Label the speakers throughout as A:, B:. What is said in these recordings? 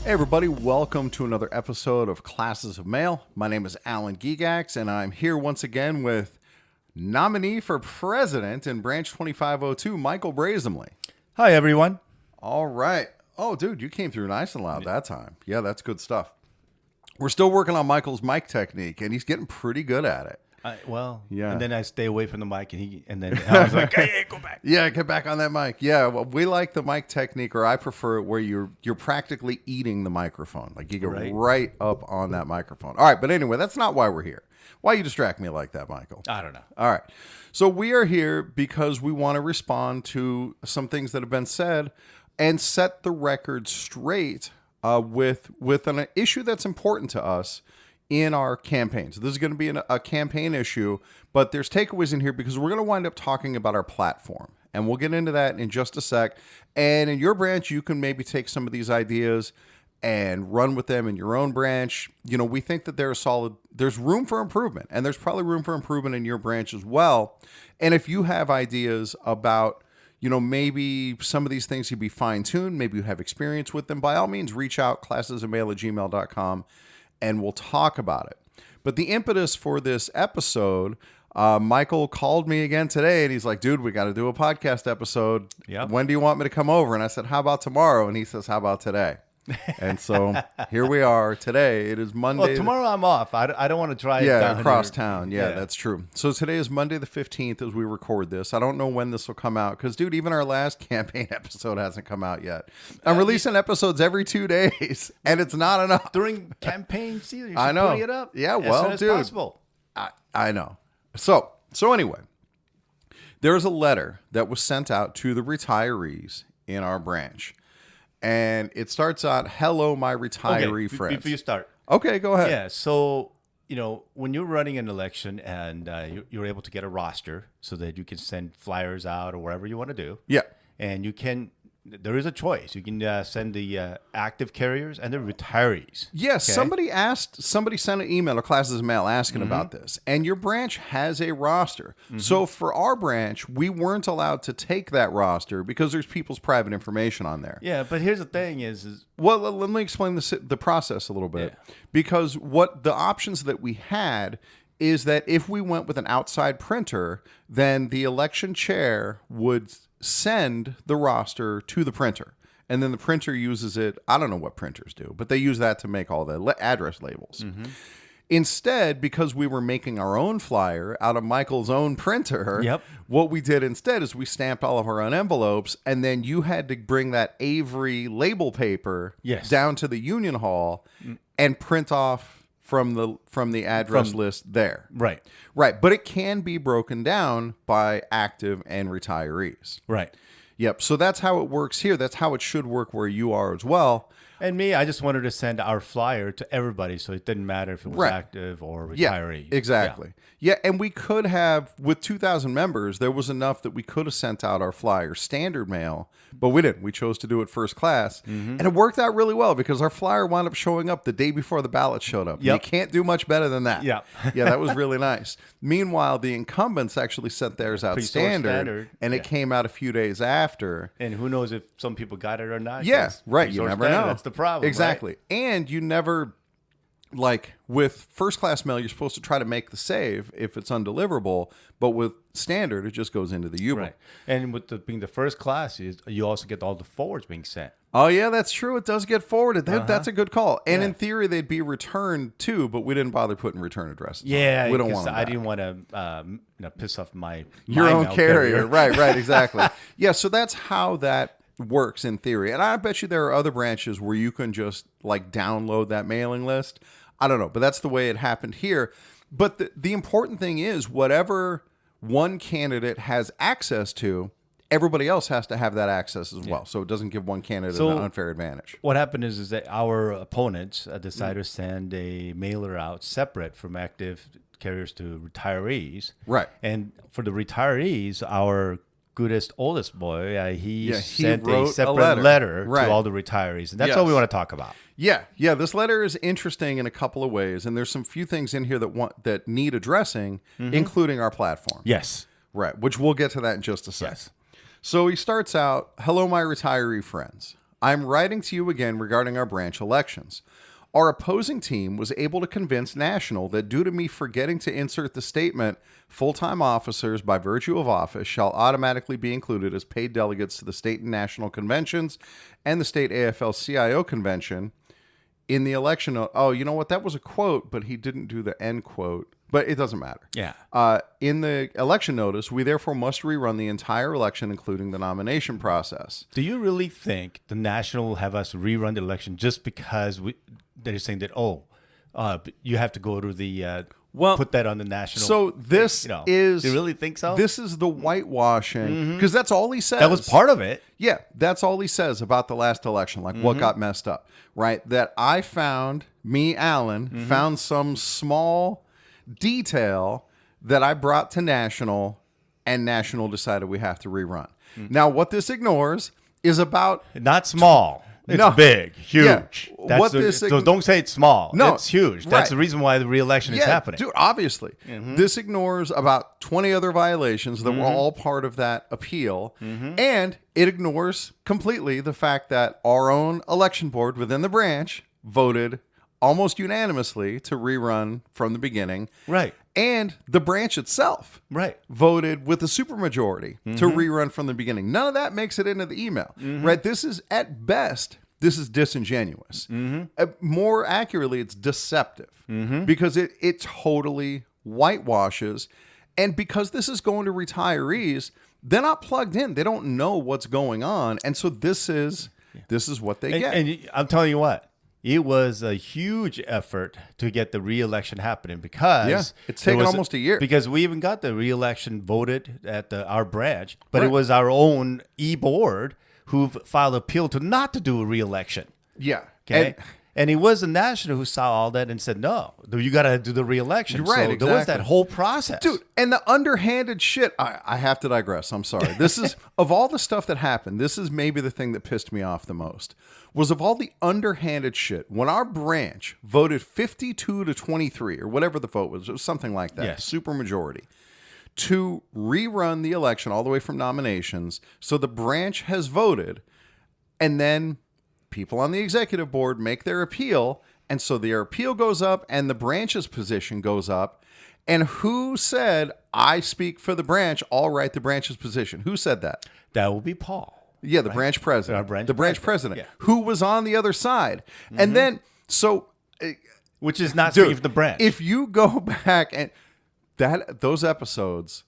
A: Hey everybody, welcome to another episode of Classes of Mail. My name is Alan Gigax, and I'm here once again with nominee for president in Branch 2502, Michael Brazenly.
B: Hi, everyone.
A: All right. Oh, dude, you came through nice and loud that time. Yeah, that's good stuff. We're still working on Michael's mic technique, and he's getting pretty good at it.
B: Yeah. And then I stay away from the mic, and then I was like, "Hey, go back."
A: Yeah, get back on that mic. Yeah, well, we like the mic technique, or I prefer it where you're practically eating the microphone, like you go right up on that microphone. All right, but anyway, that's not why we're here. Why you distract me like that, Michael?
B: I don't know.
A: All right, so we are here because we want to respond to some things that have been said and set the record straight with an issue that's important to us in our campaigns. This is going to be a campaign issue, but there's takeaways in here because we're going to wind up talking about our platform. And we'll get into that in just a sec. And in your branch, you can maybe take some of these ideas and run with them in your own branch. You know, we think that there's room for improvement, and there's probably room for improvement in your branch as well. And if you have ideas about, you know, maybe some of these things could be fine-tuned, maybe you have experience with them, by all means, reach out, classesofmail@gmail.com. and we'll talk about it. But the impetus for this episode, Michael called me again today, and he's like, dude, we got to do a podcast episode.
B: Yep.
A: When do you want me to come over? And I said, how about tomorrow? And he says, how about today? And so here we are today. It is Monday.
B: Well, tomorrow I'm off. I don't want to drive down
A: across
B: here.
A: town. Yeah, that's true. So today is Monday the 15th as we record this. I don't know when this will come out because, dude, even our last campaign episode hasn't come out yet. I'm releasing episodes every 2 days, and it's not enough.
B: During campaign season, you're
A: I know.
B: putting it up
A: Yeah,
B: as
A: well,
B: soon as
A: dude.
B: possible.
A: I know. So anyway, there's a letter that was sent out to the retirees in our branch. And it starts out, hello, my retiree friends.
B: Before you start.
A: Okay, go ahead.
B: Yeah, so, you know, when you're running an election and you're able to get a roster so that you can send flyers out or wherever you want to do.
A: Yeah.
B: And there is a choice. You can send the active carriers and the retirees.
A: Yes, somebody sent an email to Classes of Mail asking about this. And your branch has a roster. So for our branch, we weren't allowed to take that roster because there's people's private information on there.
B: Yeah, but here's the thing is
A: well, let me explain the process a little bit. Yeah. Because what the options that we had is that if we went with an outside printer, then the election chair would send the roster to the printer. And then the printer uses it. I don't know what printers do, but they use that to make all the address labels. Instead, because we were making our own flyer out of Michael's own printer, what we did instead is we stamped all of our own envelopes, and then you had to bring that Avery label paper down to the Union Hall and print off from the address list there.
B: Right.
A: But it can be broken down by active and retirees.
B: Right.
A: Yep. So that's how it works here. That's how it should work where you are as well.
B: And me, I just wanted to send our flyer to everybody, so it didn't matter if it was active or retiree.
A: Yeah, exactly. Yeah, and we could have, with 2,000 members, there was enough that we could have sent out our flyer standard mail, but we didn't. We chose to do it first class, and it worked out really well because our flyer wound up showing up the day before the ballot showed up. You can't do much better than that.
B: Yeah,
A: that was really nice. Meanwhile, the incumbents actually sent theirs out standard, and it came out a few days after.
B: And who knows if some people got it or not?
A: Yeah, right. You never know.
B: That's the problem.
A: Exactly.
B: Right?
A: And you never, like with first class mail, you're supposed to try to make the save if it's undeliverable, but with standard, it just goes into the U-boat.
B: Right. And with being the first class, you also get all the forwards being sent.
A: Oh, yeah, that's true. It does get forwarded. That's a good call. And in theory, they'd be returned too, but we didn't bother putting return addresses.
B: Yeah,
A: we don't want them
B: I didn't want to piss off
A: your own
B: mail
A: carrier. Right, exactly. Yeah, so that's how that works in theory. And I bet you there are other branches where you can just like download that mailing list. I don't know, but that's the way it happened here. But the important thing is whatever one candidate has access to, everybody else has to have that access as well. So it doesn't give one candidate an unfair advantage.
B: What happened is that our opponents decided to send a mailer out separate from active carriers to retirees.
A: Right.
B: And for the retirees, our Goodest Oldest Boy, he sent a separate letter to all the retirees. And that's what we want to talk about.
A: Yeah. This letter is interesting in a couple of ways. And there's some few things in here that need addressing, including our platform.
B: Yes.
A: Right. Which we'll get to that in just a sec.
B: Yes.
A: So he starts out, hello, my retiree friends. I'm writing to you again regarding our branch elections. Our opposing team was able to convince National that due to me forgetting to insert the statement, full-time officers by virtue of office shall automatically be included as paid delegates to the state and national conventions and the state AFL-CIO convention in the election. Oh, you know what? That was a quote, but he didn't do the end quote. But it doesn't matter.
B: Yeah.
A: In the election notice, we therefore must rerun the entire election, including the nomination process.
B: Do you really think the National will have us rerun the election just because they're saying that, you have to go to the put that on the national?
A: So this is...
B: Do you really think so?
A: This is the whitewashing, because that's all he says.
B: That was part of it.
A: Yeah, that's all he says about the last election, like what got messed up, right? That I found, Alan, found some small detail that I brought to National, and National decided we have to rerun. Now, what this ignores is about...
B: Not small. It's big, huge.
A: Yeah.
B: So don't say it's small.
A: No,
B: it's huge. That's the reason why the re-election is happening.
A: Dude, obviously. This ignores about 20 other violations that were all part of that appeal. And it ignores completely the fact that our own election board within the branch voted almost unanimously to rerun from the beginning.
B: Right.
A: And the branch itself voted with a supermajority to rerun from the beginning. None of that makes it into the email, right? This is, at best, this is disingenuous. More accurately, it's deceptive because it totally whitewashes. And because this is going to retirees, they're not plugged in. They don't know what's going on. And so this is what they get.
B: And I'm telling you what. It was a huge effort to get the re-election happening because
A: it's taken almost a year.
B: Because we even got the re-election voted at our branch, but it was our own e-board who filed appeal to not to do a re-election.
A: Yeah.
B: Okay. And it was the National who saw all that and said, no, you got to do the re-election.
A: You're right,
B: so
A: exactly.
B: There was that whole process.
A: Dude, and the underhanded shit, I have to digress. I'm sorry. This is, of all the stuff that happened, this is maybe the thing that pissed me off the most, was of all the underhanded shit, when our branch voted 52 to 23, or whatever the vote was, it was something like that, super majority, to rerun the election all the way from nominations. So the branch has voted, and then people on the executive board make their appeal, and so their appeal goes up and the branch's position goes up. And who said, I speak for the branch, I'll write the branch's position? Who said that?
B: That will be Paul.
A: Yeah, the branch president. The branch president,
B: yeah.
A: Who was on the other side. And then, so...
B: Which is not speaking for the branch.
A: If you go back and... those episodes...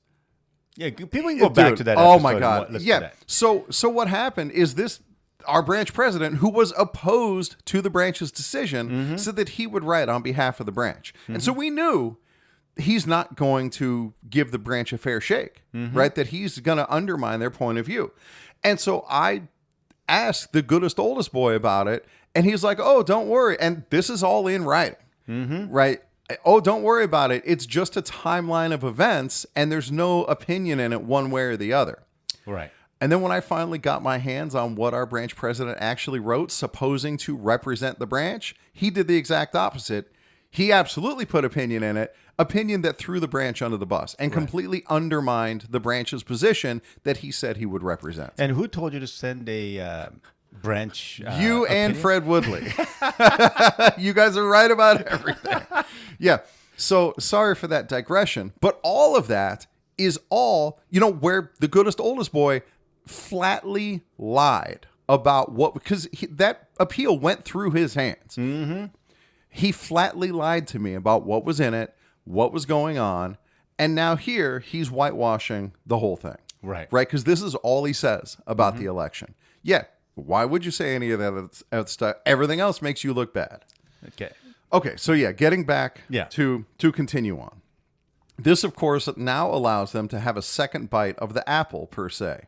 B: Yeah, people can go back to that
A: episode.
B: Oh,
A: my God. Yeah. So what happened is this... Our branch president, who was opposed to the branch's decision, said that he would write on behalf of the branch. And so we knew he's not going to give the branch a fair shake, right? That he's going to undermine their point of view. And so I asked the Goodest Oldest Boy about it, and he's like, oh, don't worry. And this is all in writing, right? Oh, don't worry about it. It's just a timeline of events, and there's no opinion in it one way or the other.
B: Right.
A: And then when I finally got my hands on what our branch president actually wrote, supposing to represent the branch, he did the exact opposite. He absolutely put opinion in it, opinion that threw the branch under the bus and completely undermined the branch's position that he said he would represent.
B: And who told you to send a branch?
A: You
B: opinion?
A: and Fred Woodley. You guys are right about everything. Yeah. So sorry for that digression. But all of that is all, where the Goodest Oldest Boy flatly lied about what, because that appeal went through his hands. He flatly lied to me about what was in it, what was going on, and now here he's whitewashing the whole thing.
B: Right.
A: Because this is all he says about the election. Yeah. Why would you say any of that stuff? Everything else makes you look bad. Okay. So getting back to continue on. This, of course, now allows them to have a second bite of the apple, per se,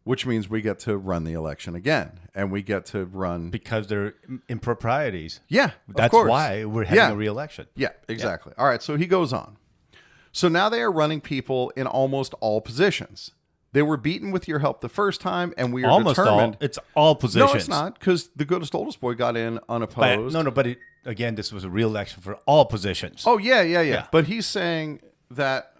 A: which means we get to run the election again, and we get to run...
B: Because they're improprieties.
A: Yeah,
B: That's why we're having a re-election.
A: Yeah, exactly. Yeah. All right, so he goes on. So now they are running people in almost all positions. They were beaten with your help the first time, and we are determined...
B: It's all positions.
A: No, it's not, because the Goodest Oldest Boy got in unopposed.
B: But again, this was a re-election for all positions.
A: Oh, yeah. But he's saying that...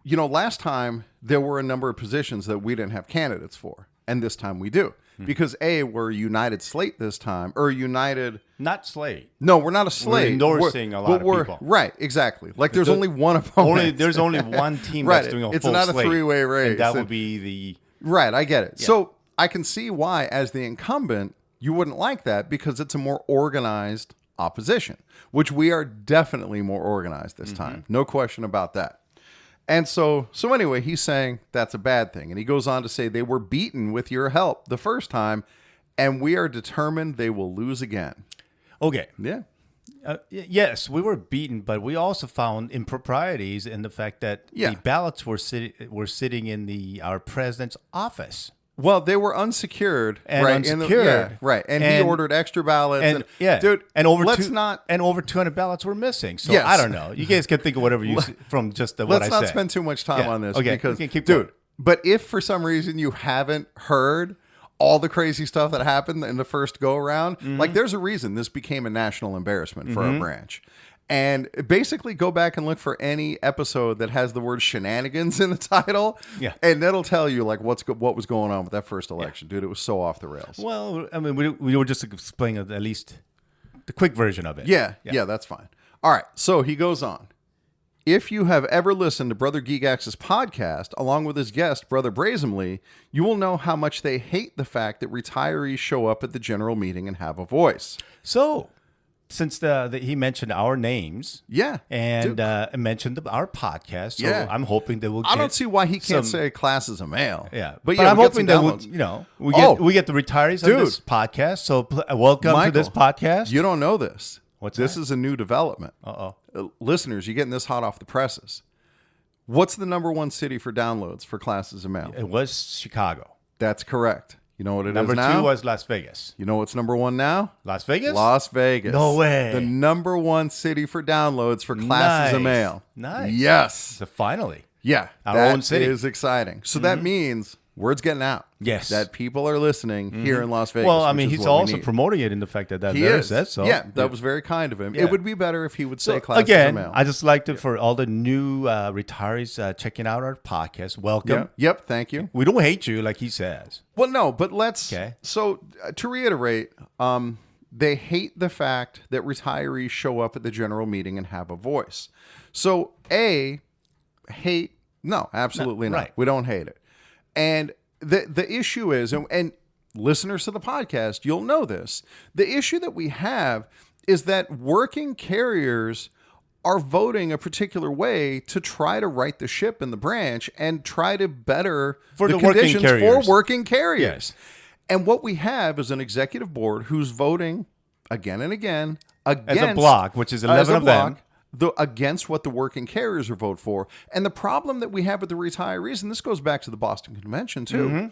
A: last time there were a number of positions that we didn't have candidates for, and this time we do. Because we're a united slate this time, or united.
B: Not slate.
A: No, we're not a slate.
B: We're endorsing a lot of people.
A: Right, exactly. Like there's only one opponent.
B: There's only one team that's doing a full slate.
A: It's not a three-way race.
B: And that would be the...
A: Right, I get it. Yeah. So I can see why, as the incumbent, you wouldn't like that, because it's a more organized opposition, which we are definitely more organized this time. No question about that. And so anyway, he's saying that's a bad thing. And he goes on to say they were beaten with your help the first time, and we are determined they will lose again.
B: Okay.
A: Yeah.
B: Yes, we were beaten, but we also found improprieties in the fact that the ballots were sitting in our president's office.
A: Well, they were unsecured,
B: and
A: right?
B: Unsecured,
A: right. And he ordered extra ballots.
B: Dude, and over
A: over
B: 200 ballots were missing. So I don't know. You guys can think of whatever you from just what I said.
A: Let's not spend too much time on this.
B: Okay,
A: because,
B: we can keep going.
A: But if for some reason you haven't heard all the crazy stuff that happened in the first go around, like there's a reason this became a national embarrassment for our branch. And basically go back and look for any episode that has the word shenanigans in the title. Yeah. And that'll tell you like what was going on with that first election. Dude, it was so off the rails.
B: Well, I mean, we were just explaining at least the quick version of it.
A: Yeah, that's fine. All right, so he goes on. If you have ever listened to Brother Geegax's podcast, along with his guest, Brother Brazenly, you will know how much they hate the fact that retirees show up at the general meeting and have a voice.
B: So... Since he mentioned our names, and mentioned our podcast, so I'm hoping that we'll.
A: I don't see why he can't say class is a male.
B: But I'm hoping that we get the retirees on this podcast. So welcome to this podcast.
A: You don't know this.
B: What's
A: this?
B: That?
A: Is a new development. Listeners, you're getting this hot off the presses. What's the number one city for downloads for Class is a Male?
B: It was Chicago.
A: That's correct. You know what it is now?
B: Number 2 was Las Vegas.
A: You know what's number 1 now?
B: Las Vegas?
A: Las Vegas.
B: No way.
A: The number 1 city for downloads for Class is a Male.
B: Nice.
A: Yes.
B: So finally.
A: Yeah.
B: Our own city.
A: That is exciting. So that means word's getting out.
B: Yes.
A: That people are listening here in Las Vegas.
B: Well, I mean, he's also promoting it in the fact that
A: he is.
B: said so.
A: Yeah, that was very kind of him. Yeah. It would be better if he would say Class is a Male.
B: I just like to, for all the new retirees checking out our podcast, welcome.
A: Yep, thank you.
B: We don't hate you like he says.
A: Well, no, but let's... Okay. So, to reiterate, they hate the fact that retirees show up at the general meeting and have a voice. So, hate... No, absolutely not. Right. We don't hate it. And the issue is, and listeners to the podcast, you'll know this, the issue that we have is that working carriers are voting a particular way to try to right the ship in the branch and try to better the conditions for working carriers. Yes. And what we have is an executive board who's voting again and again against...
B: As a block, which is 11 of them.
A: Against what the working carriers are vote for. And the problem that we have with the retirees, and this goes back to the Boston Convention too,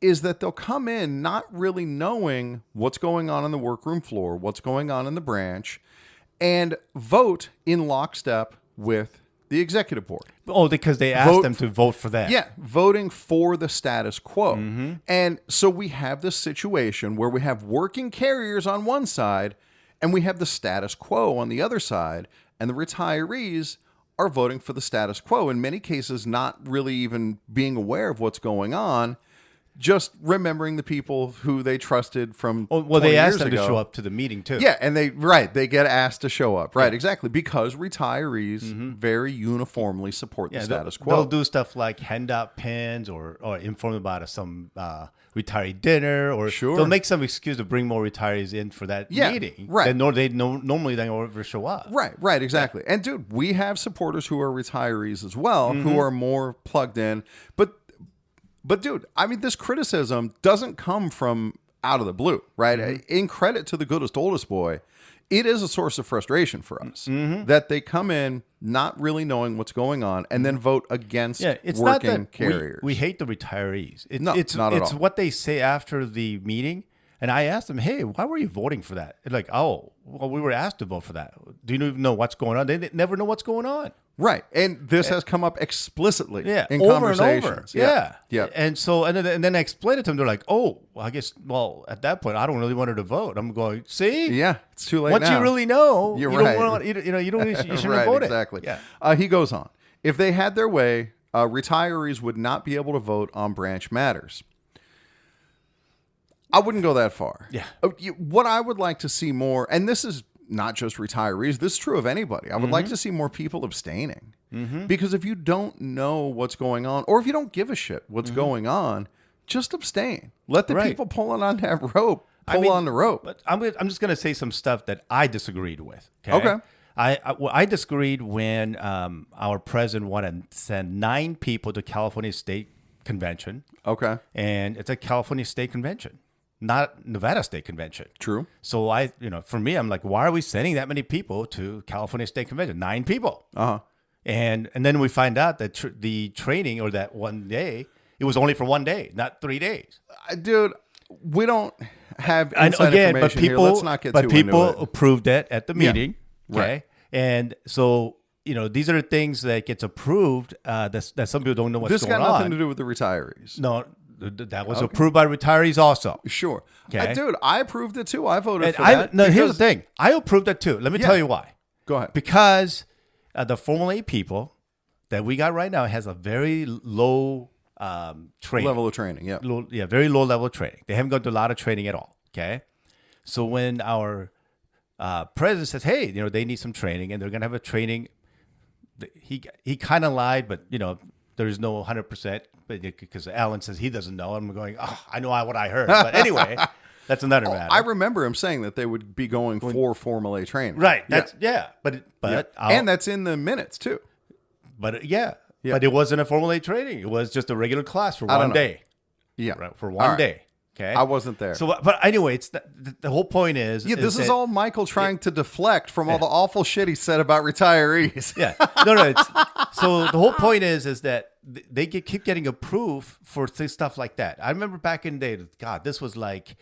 A: is that they'll come in not really knowing what's going on the workroom floor, what's going on in the branch, and vote in lockstep with the executive board.
B: Oh, because they asked them to vote for that.
A: Yeah, voting for the status quo. And so we have this situation where we have working carriers on one side and we have the status quo on the other side. And the retirees are voting for the status quo, in many cases not really even being aware of what's going on, just remembering the people who they trusted from 20
B: they asked
A: years
B: them
A: ago.
B: to show up to the meeting too.
A: Yeah, and they get asked to show up. Right, exactly, because retirees very uniformly support the status quo.
B: They'll do stuff like hand out pins or inform about some retiree dinner, or they'll make some excuse to bring more retirees in for that meeting.
A: Right.
B: Normally they don't ever show up.
A: Right, exactly. And dude, we have supporters who are retirees as well, who are more plugged in. But dude, I mean, this criticism doesn't come from out of the blue, right? In credit to the Goodest Oldest Boy, it is a source of frustration for us that they come in not really knowing what's going on and then vote against working carriers.
B: We hate the retirees.
A: It's not at all.
B: It's what they say after the meeting. And I asked them, hey, why were you voting for that? They're like, oh, well, we were asked to vote for that. Do you even know what's going on? They never know what's going on.
A: Right. And this has come up explicitly in
B: over
A: conversations.
B: And over. Yeah. And so, and then I explained it to them. They're like, oh, well, I guess, at that point, I don't really want her to vote. I'm going, see?
A: Yeah, it's too late
B: Once
A: now.
B: you really know,
A: You're
B: you
A: right.
B: don't want, you shouldn't have voted.
A: Exactly.
B: Yeah.
A: He goes on. If they had their way, retirees would not be able to vote on branch matters. I wouldn't go that far.
B: Yeah.
A: What I would like to see more, and this is not just retirees, this is true of anybody. I would like to see more people abstaining. Because if you don't know what's going on, or if you don't give a shit what's going on, just abstain. Let the people pulling on that rope pull on the rope.
B: But I'm just going to say some stuff that I disagreed with. Okay. I disagreed when our president wanted to send 9 people to California State Convention.
A: Okay.
B: And it's a California State Convention, not Nevada State Convention.
A: True.
B: So for me, I'm like, why are we sending that many people to California State Convention? 9 people.
A: Uh-huh.
B: And then we find out that the training, or that one day, it was only for 1 day, not 3 days.
A: Dude, we don't have inside information
B: but people,
A: here. Let's not get
B: but
A: too into
B: people
A: it.
B: approved it at the meeting.
A: Yeah.
B: Okay.
A: Right.
B: And so, these are the things that gets approved that some people don't know what's
A: This
B: going on.
A: got nothing to do with the retirees.
B: No, that was approved by retirees also.
A: Sure.
B: Okay.
A: Dude, I approved it too. I voted
B: And
A: for that.
B: No, here's the thing. I approved it too. Let me tell you why.
A: Go ahead.
B: Because the Formula A people that we got right now has a very low training.
A: Level of training, yeah.
B: Very low level of training. They haven't gone to a lot of training at all. Okay. So when our president says, hey, they need some training and they're going to have a training, he kind of lied, but, there's no 100%, but because Alan says he doesn't know. I'm going, I know what I heard. But anyway, that's another matter.
A: I remember him saying that they would be going for Formula A training.
B: Right. But
A: and that's in the minutes too.
B: But but it wasn't a Formula A training. It was just a regular class for one day.
A: Yeah.
B: Right, for one day. Okay.
A: I wasn't there.
B: So, but anyway, it's the whole point is.
A: Yeah, this is all Michael trying to deflect from all the awful shit he said about retirees.
B: Yeah. No. So the whole point is that they keep getting approved for stuff like that. I remember back in the day, God, this was like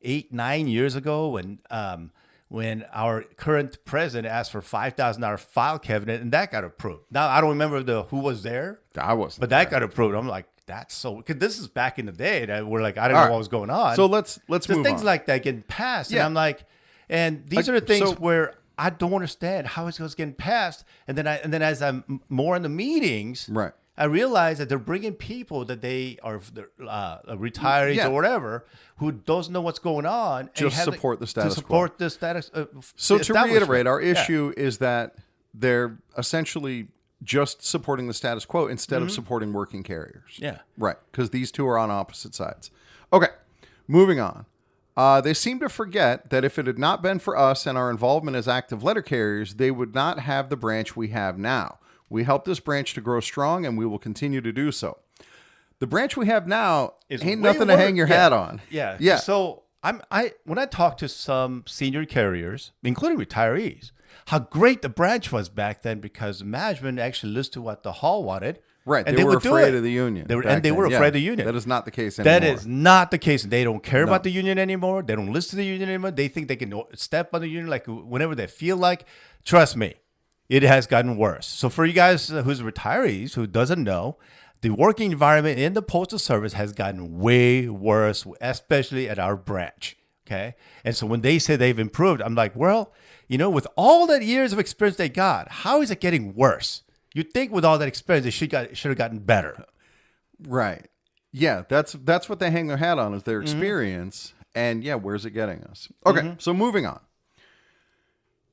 B: 8-9 years ago when our current president asked for $5,000 file cabinet, and that got approved. Now I don't remember who was there.
A: I wasn't,
B: but that got approved. I'm like, that's so, because this is back in the day that we're like, I don't know what was going on.
A: So let's move on.
B: Things like that getting passed, and I'm like, and these are the things where I don't understand how it was getting passed, and then as I'm more in the meetings,
A: right,
B: I realize that they're bringing people that they are retirees or whatever who doesn't know what's going on.
A: Just support the status quo.
B: To support the status.
A: So to reiterate, our issue is that they're essentially just supporting the status quo instead of supporting working carriers.
B: Yeah.
A: Right, because these two are on opposite sides. Okay, moving on. They seem to forget that if it had not been for us and our involvement as active letter carriers, they would not have the branch we have now. We helped this branch to grow strong, and we will continue to do so. The branch we have now ain't nothing to hang your hat on.
B: Yeah.
A: Yeah.
B: So when I talk to some senior carriers, including retirees, how great the branch was back then because management actually listened to what the hall wanted.
A: Right.
B: And
A: they were afraid of the union.
B: They were afraid of the union.
A: That is not the case anymore.
B: That is not the case. They don't care about the union anymore. They don't listen to the union anymore. They think they can step on the union like whenever they feel like. Trust me, it has gotten worse. So for you guys who's retirees who doesn't know, the working environment in the Postal Service has gotten way worse, especially at our branch. Okay. And so when they say they've improved, I'm like, well, with all that years of experience they got, how is it getting worse? You'd think with all that experience, they should have gotten better.
A: Right. Yeah, that's what they hang their hat on is their experience. And yeah, where's it getting us? Okay, so moving on.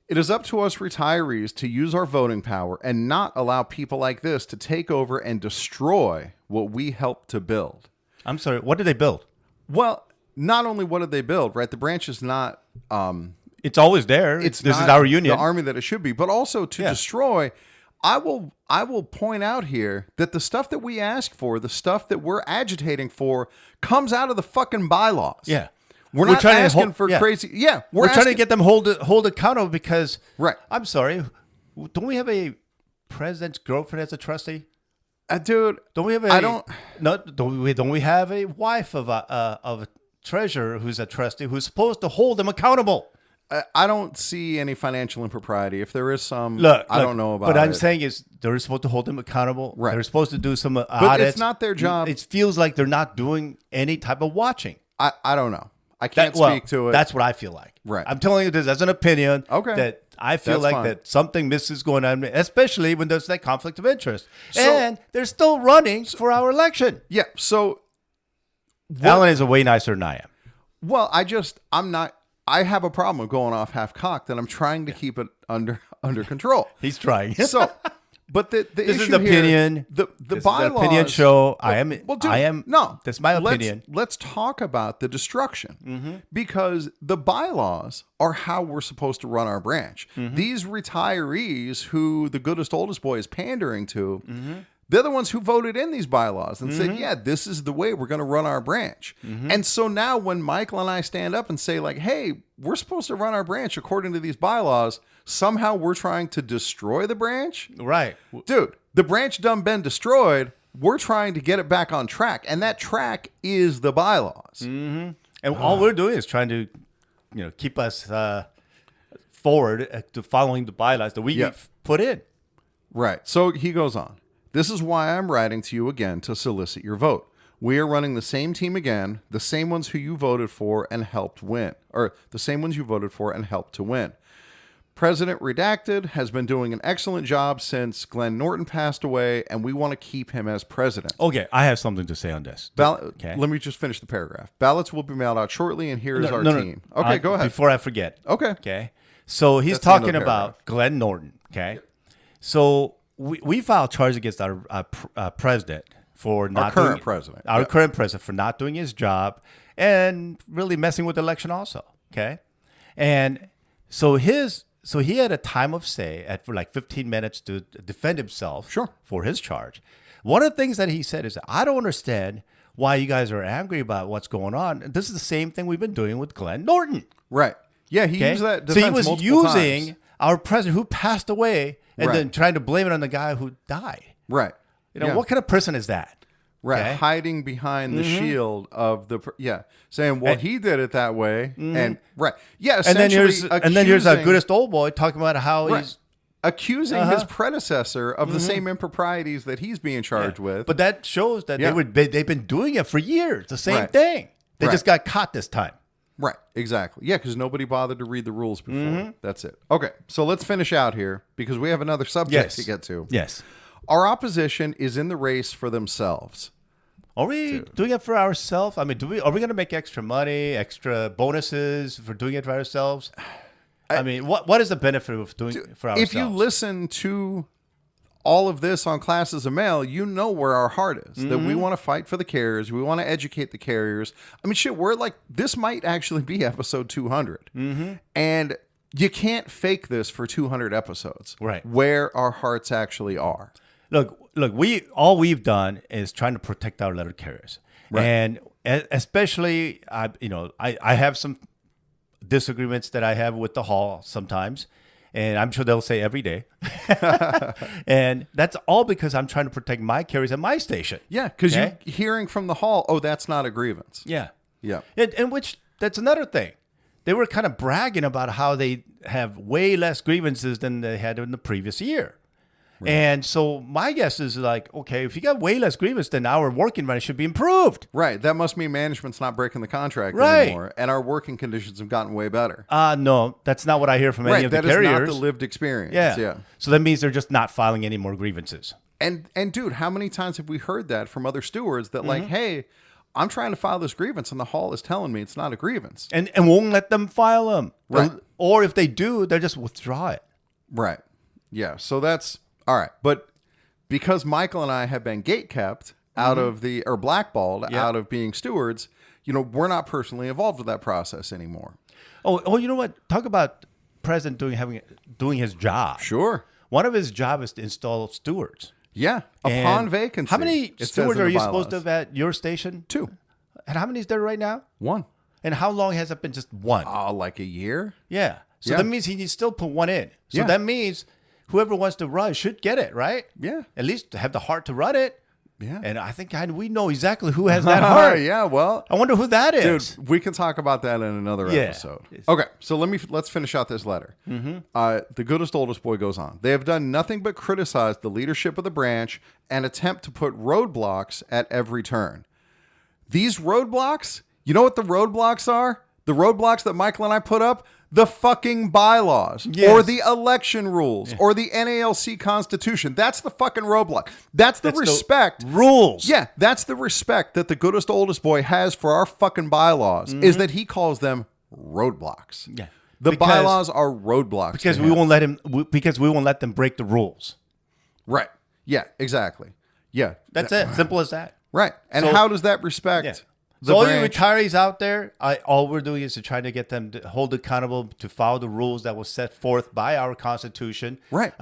A: It is up to us retirees to use our voting power and not allow people like this to take over and destroy what we helped to build.
B: I'm sorry, what did they build?
A: Well, not only what did they build, right? The branch is not...
B: it's always there. This is our union.
A: The army that it should be, but also to destroy... I will point out here that the stuff that we ask for, the stuff that we're agitating for, comes out of the fucking bylaws.
B: Yeah.
A: We're not asking for crazy... Yeah.
B: We're trying to get them hold accountable because...
A: Right.
B: I'm sorry. Don't we have a president's girlfriend as a trustee?
A: Dude,
B: don't we have a... Don't we have a wife of a treasurer who's a trustee who's supposed to hold them accountable?
A: I don't see any financial impropriety. If there is some, I don't know about it.
B: But I'm saying is they're supposed to hold them accountable.
A: Right.
B: They're supposed to do some audits.
A: But it's not their job.
B: It feels like they're not doing any type of watching.
A: I don't know. I can't speak to it.
B: That's what I feel like.
A: Right.
B: I'm telling you this as an opinion.
A: Okay.
B: That I feel
A: That's
B: like
A: fine.
B: that something misses going on, especially when there's that conflict of interest. And they're still running for our election.
A: Yeah. So,
B: Alan is way nicer than I am.
A: well, I'm not. I have a problem with going off half cocked, and I'm trying to keep it under control.
B: He's trying.
A: So, but the
B: This
A: issue
B: is an
A: here,
B: opinion.
A: the
B: This
A: bylaws.
B: is an opinion show.
A: Well, dude,
B: I am.
A: No,
B: That's my opinion.
A: Let's talk about the destruction because the bylaws are how we're supposed to run our branch. These retirees who the Goodest Oldest Boy is pandering to, they're the ones who voted in these bylaws and said, yeah, this is the way we're going to run our branch. And so now when Michael and I stand up and say like, hey, we're supposed to run our branch according to these bylaws, somehow we're trying to destroy the branch.
B: Right.
A: Dude, the branch done been destroyed. We're trying to get it back on track. And that track is the bylaws.
B: And all we're doing is trying to, keep us forward to following the bylaws that we put in.
A: Right. So he goes on. This is why I'm writing to you again to solicit your vote. We are running the same team again, the same ones who you voted for and helped win, or the same ones you voted for and helped to win. President Redacted has been doing an excellent job since Glenn Norton passed away, and we want to keep him as president.
B: Okay, I have something to say on this. Okay.
A: Let me just finish the paragraph. Ballots will be mailed out shortly, and here is our team. Okay, go ahead.
B: Before I forget.
A: Okay.
B: Okay. So he's
A: That's the end of
B: talking
A: the paragraph.
B: about Glenn Norton. Okay. So we filed charges against our president for not
A: current
B: doing,
A: president.
B: Our
A: Yep.
B: current president for not doing his job and really messing with the election also. Okay. And so he had a time of say for like 15 minutes to defend himself for his charge. One of the things that he said is, I don't understand why you guys are angry about what's going on. This is the same thing we've been doing with Glenn Norton.
A: Right. Yeah, he
B: Okay?
A: used that
B: So
A: defense
B: he was
A: multiple
B: using
A: times.
B: our president who passed away and
A: Right.
B: then trying to blame it on the guy who died.
A: Right.
B: What kind of person is that?
A: Right,
B: Okay?
A: hiding behind the shield of saying, "Well, he did it that way," and right, yeah,
B: And then here's our
A: accusing-
B: Goodest Old Boy talking about how
A: right,
B: he's.
A: accusing his predecessor of the same improprieties that he's being charged with.
B: But that shows that
A: Yeah.
B: they've been doing it for years. The same
A: Right.
B: thing. They
A: Right.
B: just got caught this time.
A: Right, exactly. Yeah, because nobody bothered to read the rules before. That's it. Okay, so let's finish out here because we have another subject to get to.
B: Yes.
A: Our opposition is in the race for themselves.
B: Are we doing it for ourselves? I mean, are we going to make extra money, extra bonuses for doing it for ourselves? I mean, what is the benefit of doing it for ourselves?
A: If you listen to all of this on Classes of Mail, you know where our heart is. That we want to fight for the carriers. We want to educate the carriers. I mean, shit, we're like, this might actually be episode 200. And you can't fake this for 200 episodes.
B: Right.
A: Where our hearts actually are.
B: Look, all we've done is trying to protect our letter carriers.
A: Right.
B: And especially, I have some disagreements that I have with the hall sometimes, and I'm sure they'll say every day. And that's all because I'm trying to protect my carriers at my station.
A: Yeah, because
B: Okay?
A: you're hearing from the hall, oh, that's not a grievance.
B: Yeah.
A: Yeah.
B: And which, that's another thing. They were kind of bragging about how they have way less grievances than they had in the previous year. Right. And so my guess is like, okay, if you got way less grievance, then our working environment should be improved.
A: Right. That must mean management's not breaking the contract
B: Right.
A: anymore. And our working conditions have gotten way better.
B: No, that's not what I hear from any of the
A: That is
B: carriers.
A: not the lived experience.
B: Yeah. So that means they're just not filing any more grievances.
A: And dude, how many times have we heard that from other stewards that like, hey, I'm trying to file this grievance and the hall is telling me it's not a grievance.
B: And won't let them file them.
A: Right.
B: Or if they do, they'll just withdraw it.
A: Right. Yeah. So that's all right. But because Michael and I have been gatekept out of or blackballed out of being stewards, we're not personally involved with that process anymore.
B: Oh, you know what? Talk about president doing his job.
A: Sure.
B: One of his jobs is to install stewards.
A: Yeah.
B: And
A: Upon vacancy.
B: How many
A: it says
B: stewards
A: in
B: are
A: the
B: you
A: bylaws.
B: supposed to have at your station?
A: 2.
B: And how many is there right now?
A: 1.
B: And how long has it been just 1?
A: Oh, like a year?
B: Yeah. So
A: Yeah.
B: that means he needs still put 1 in. So
A: Yeah.
B: that means whoever wants to run should get it, right?
A: Yeah.
B: At least have the heart to run it.
A: Yeah.
B: And I think we know exactly who has that heart.
A: Yeah, well,
B: I wonder who that is.
A: dude, we can talk about that in another episode. Okay, so let's finish out this letter. The Goodest Oldest Boy goes on. They have done nothing but criticize the leadership of the branch and attempt to put roadblocks at every turn. These roadblocks, you know what the roadblocks are? The roadblocks that Michael and I put up, the fucking bylaws
B: Yes.
A: or the election rules or the NALC Constitution. That's the fucking roadblock. That's the respect.
B: Rules.
A: Yeah, that's the respect that the Goodest Oldest Boy has for our fucking bylaws is that he calls them roadblocks.
B: Yeah.
A: The bylaws are roadblocks.
B: Because
A: to
B: we
A: him.
B: won't let him. Because we won't let them break the rules.
A: Right. Yeah, exactly. Yeah.
B: That's it. Simple as that.
A: Right. And
B: So-
A: how does that respect
B: Yeah.
A: the
B: So all you
A: branch?
B: retirees out there, all we're doing is to try to get them to hold accountable to follow the rules that was set forth by our Constitution,
A: Right.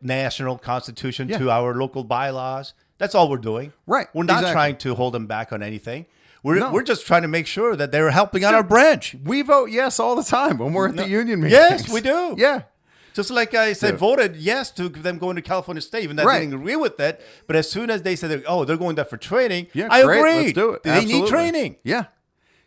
B: National Constitution,
A: Yeah.
B: to our local bylaws. That's all we're doing.
A: Right.
B: We're not
A: Exactly.
B: trying to hold them back on anything. We're
A: No.
B: we're just trying to make sure that they're helping out our branch.
A: We vote yes all the time when we're at the union meetings.
B: Yes, we do.
A: Yeah.
B: Just like I said,
A: Yeah.
B: voted yes to them going to California State, even though I
A: Right.
B: didn't agree with that. But as soon as they said, "Oh, they're going there for training,"
A: Yeah,
B: I
A: great,
B: agreed.
A: let's do it.
B: They
A: Absolutely.
B: need training.
A: Yeah.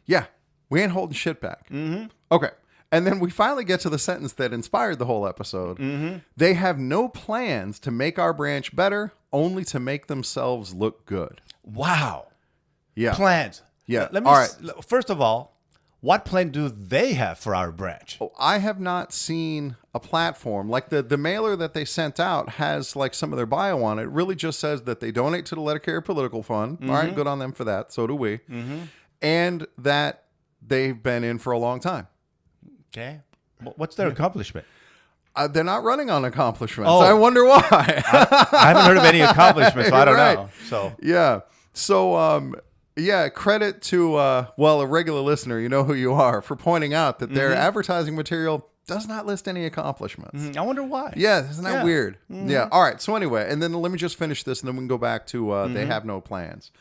A: Yeah. We ain't holding shit back. Mm-hmm. Okay. And then we finally get to the sentence that inspired the whole episode. Mm-hmm. They have no plans to make our branch better, only to make themselves look good.
B: Wow.
A: Yeah.
B: Plans.
A: Yeah.
B: Let me
A: All right.
B: First of all, what plan do they have for our branch?
A: Oh, I have not seen a platform like the mailer that they sent out has like some of their bio on it. It really just says that they donate to the Let It Carry Political Fund. All right, good on them for that. So do we. And that they've been in for a long time.
B: Okay. What's their accomplishment?
A: They're not running on accomplishments.
B: Oh.
A: I wonder why.
B: I haven't heard of any accomplishments, so I don't
A: Right.
B: know. So
A: Yeah. So, yeah, credit to, well, a regular listener, you know who you are, for pointing out that their advertising material does not list any accomplishments.
B: I wonder why.
A: Yeah, isn't that
B: Yeah.
A: weird? Yeah. All right. So anyway, and then let me just finish this, and then we can go back to they have no plans.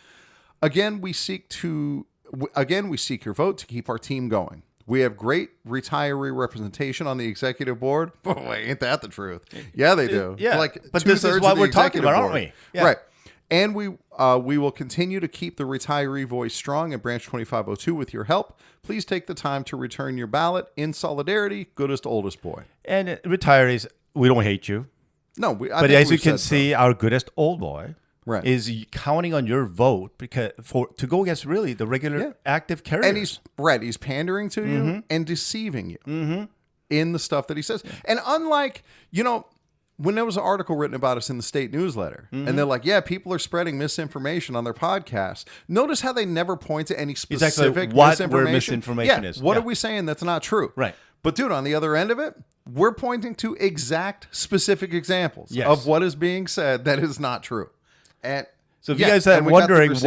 A: Again, we seek your vote to keep our team going. We have great retiree representation on the executive board. Boy, ain't that the truth? Yeah, they do.
B: Yeah,
A: like
B: but this is
A: two-thirds
B: what
A: of the
B: we're talking
A: executive
B: about, aren't
A: board.
B: we? Yeah.
A: Right. And we will continue to keep the retiree voice strong at Branch 2502 with your help. Please take the time to return your ballot in solidarity. Goodest Oldest Boy.
B: And retirees, we don't hate you.
A: No, I
B: But
A: think
B: as you
A: we've
B: can
A: said so.
B: see, our goodest old boy
A: Right.
B: is counting on your vote to go against really the regular active carriers.
A: And he's pandering to you and deceiving you in the stuff that he says. And unlike, when there was an article written about us in the state newsletter, and they're like, yeah, people are spreading misinformation on their podcast. Notice how they never point to any specific
B: what
A: misinformation.
B: where misinformation is.
A: What
B: Yeah.
A: are we saying that's not true?
B: Right.
A: But dude, on the other end of it, we're pointing to exact specific examples
B: Yes.
A: of what is being said that is not true. And
B: So if
A: yeah,
B: you guys are
A: and we got the
B: wondering
A: receipts.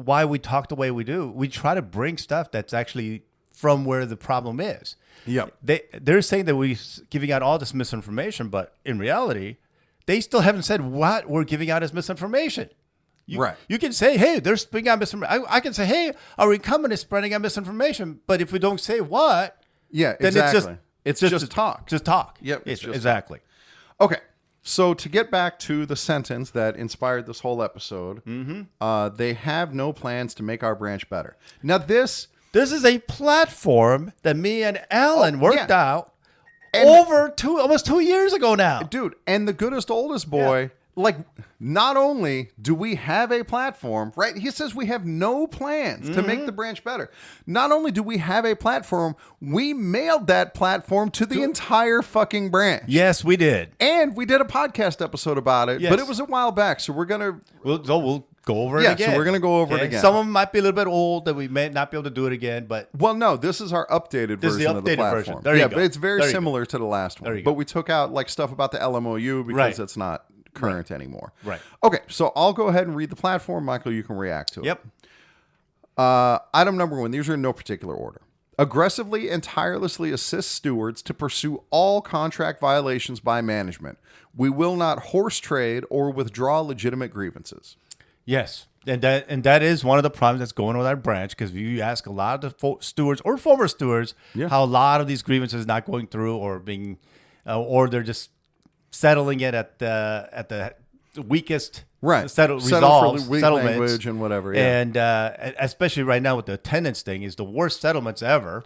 B: why we talk the way we do, we try to bring stuff that's actually from where the problem is.
A: Yep.
B: They're saying that we're giving out all this misinformation, but in reality, they still haven't said what we're giving out as misinformation.
A: Right.
B: You can say, hey, they're spreading out misinformation. I can say, hey, our incumbent is spreading out misinformation. But if we don't say what,
A: Yeah,
B: then
A: exactly.
B: it's
A: just
B: just
A: talk.
B: Just talk.
A: Yep, it's just
B: exactly.
A: Okay. So to get back to the sentence that inspired this whole episode, they have no plans to make our branch better. Now this
B: This is a platform that me and Alan worked out
A: And-
B: almost 2 years ago now.
A: dude, and the Goodest Oldest Boy, like, not only do we have a platform, right? He says we have no plans to make the branch better. Not only do we have a platform, we mailed that platform to the entire fucking branch.
B: Yes, we did.
A: And we did a podcast episode about it,
B: Yes.
A: but it was a while back, so we're gonna
B: We'll go over it
A: Yeah,
B: again.
A: so we're gonna go over it
B: Okay?
A: again.
B: Some of them might be a little bit old that we may not be able to do it again, but
A: Well, no, this is our updated
B: This is the
A: version of the
B: updated
A: platform.
B: version. There you
A: yeah,
B: go.
A: but it's very
B: There you go.
A: similar to the last one.
B: There you
A: But
B: go.
A: we took out like stuff about the LMOU because
B: Right.
A: it's not current anymore.
B: Right.
A: Okay, so I'll go ahead and read the platform. Michael, you can react to it.
B: yep.
A: Item number 1. These are in no particular order. Aggressively and tirelessly assist stewards to pursue all contract violations by management. We will not horse trade or withdraw legitimate grievances.
B: Yes. And that is one of the problems that's going on with our branch, because if you ask a lot of the stewards or former stewards how a lot of these grievances not going through or being or they're just settling it at the weakest
A: Right.
B: settle
A: Settle
B: resolves,
A: for weak
B: settlements,
A: language and whatever. Yeah.
B: And especially right now with the attendance thing is the worst settlements ever.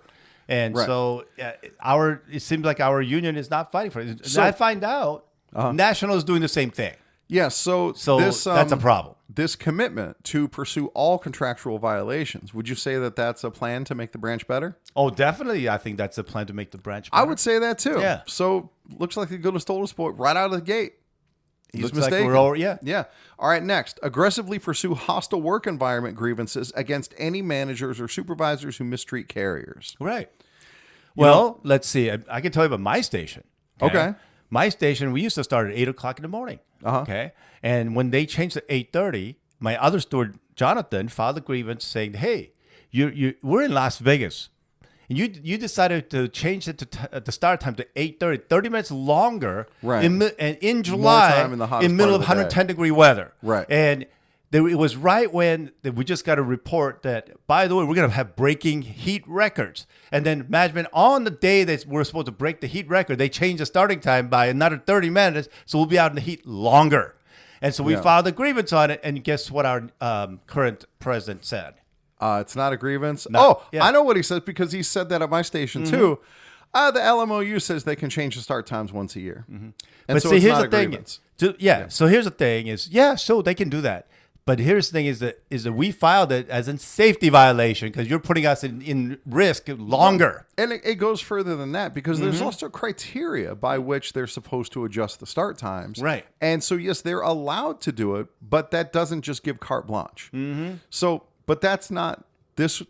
B: And
A: Right.
B: so it seems like our union is not fighting for it.
A: So-
B: I find out National is doing the same thing.
A: yeah, so
B: So
A: this,
B: that's a problem.
A: this commitment to pursue all contractual violations, would you say that that's a plan to make the branch better?
B: Oh, definitely. I think that's a plan to make the branch
A: I
B: better.
A: would say that too.
B: Yeah.
A: So looks like the Goodest Oldest Boy right out of the gate. He's
B: Looks
A: mistaken.
B: like we're all, yeah.
A: Yeah. All right, next. Aggressively pursue hostile work environment grievances against any managers or supervisors who mistreat carriers.
B: Right. Well, let's see. I can tell you about my station.
A: Okay.
B: My station, we used to start at 8 o'clock in the morning.
A: Uh-huh.
B: Okay. And when they changed to 8:30, my other steward, Jonathan, filed a grievance saying, hey, we're in Las Vegas. And you decided to change it to the start time to 8:30, 30 minutes longer.
A: Right.
B: And in July,
A: time in the hottest
B: middle
A: part
B: of
A: of the day.
B: 110-degree weather.
A: Right.
B: And it was right when we just got a report that, by the way, we're going to have breaking heat records. And then management, on the day that we're supposed to break the heat record, they changed the starting time by another 30 minutes. So we'll be out in the heat longer. And so we filed a grievance on it. And guess what our current president said?
A: It's not a grievance.
B: No. Yeah.
A: I know what he says because he said that at my station too. The LMOU says they can change the start times once a year. And
B: But
A: so
B: see,
A: it's
B: here's
A: not
B: the
A: a
B: thing.
A: grievance.
B: So here's the thing is, so they can do that. But here's the thing is that we filed it as a safety violation because you're putting us in risk longer.
A: And it goes further than that because there's also criteria by which they're supposed to adjust the start times.
B: Right.
A: And so, yes, they're allowed to do it, but that doesn't just give carte blanche. So, but that's not this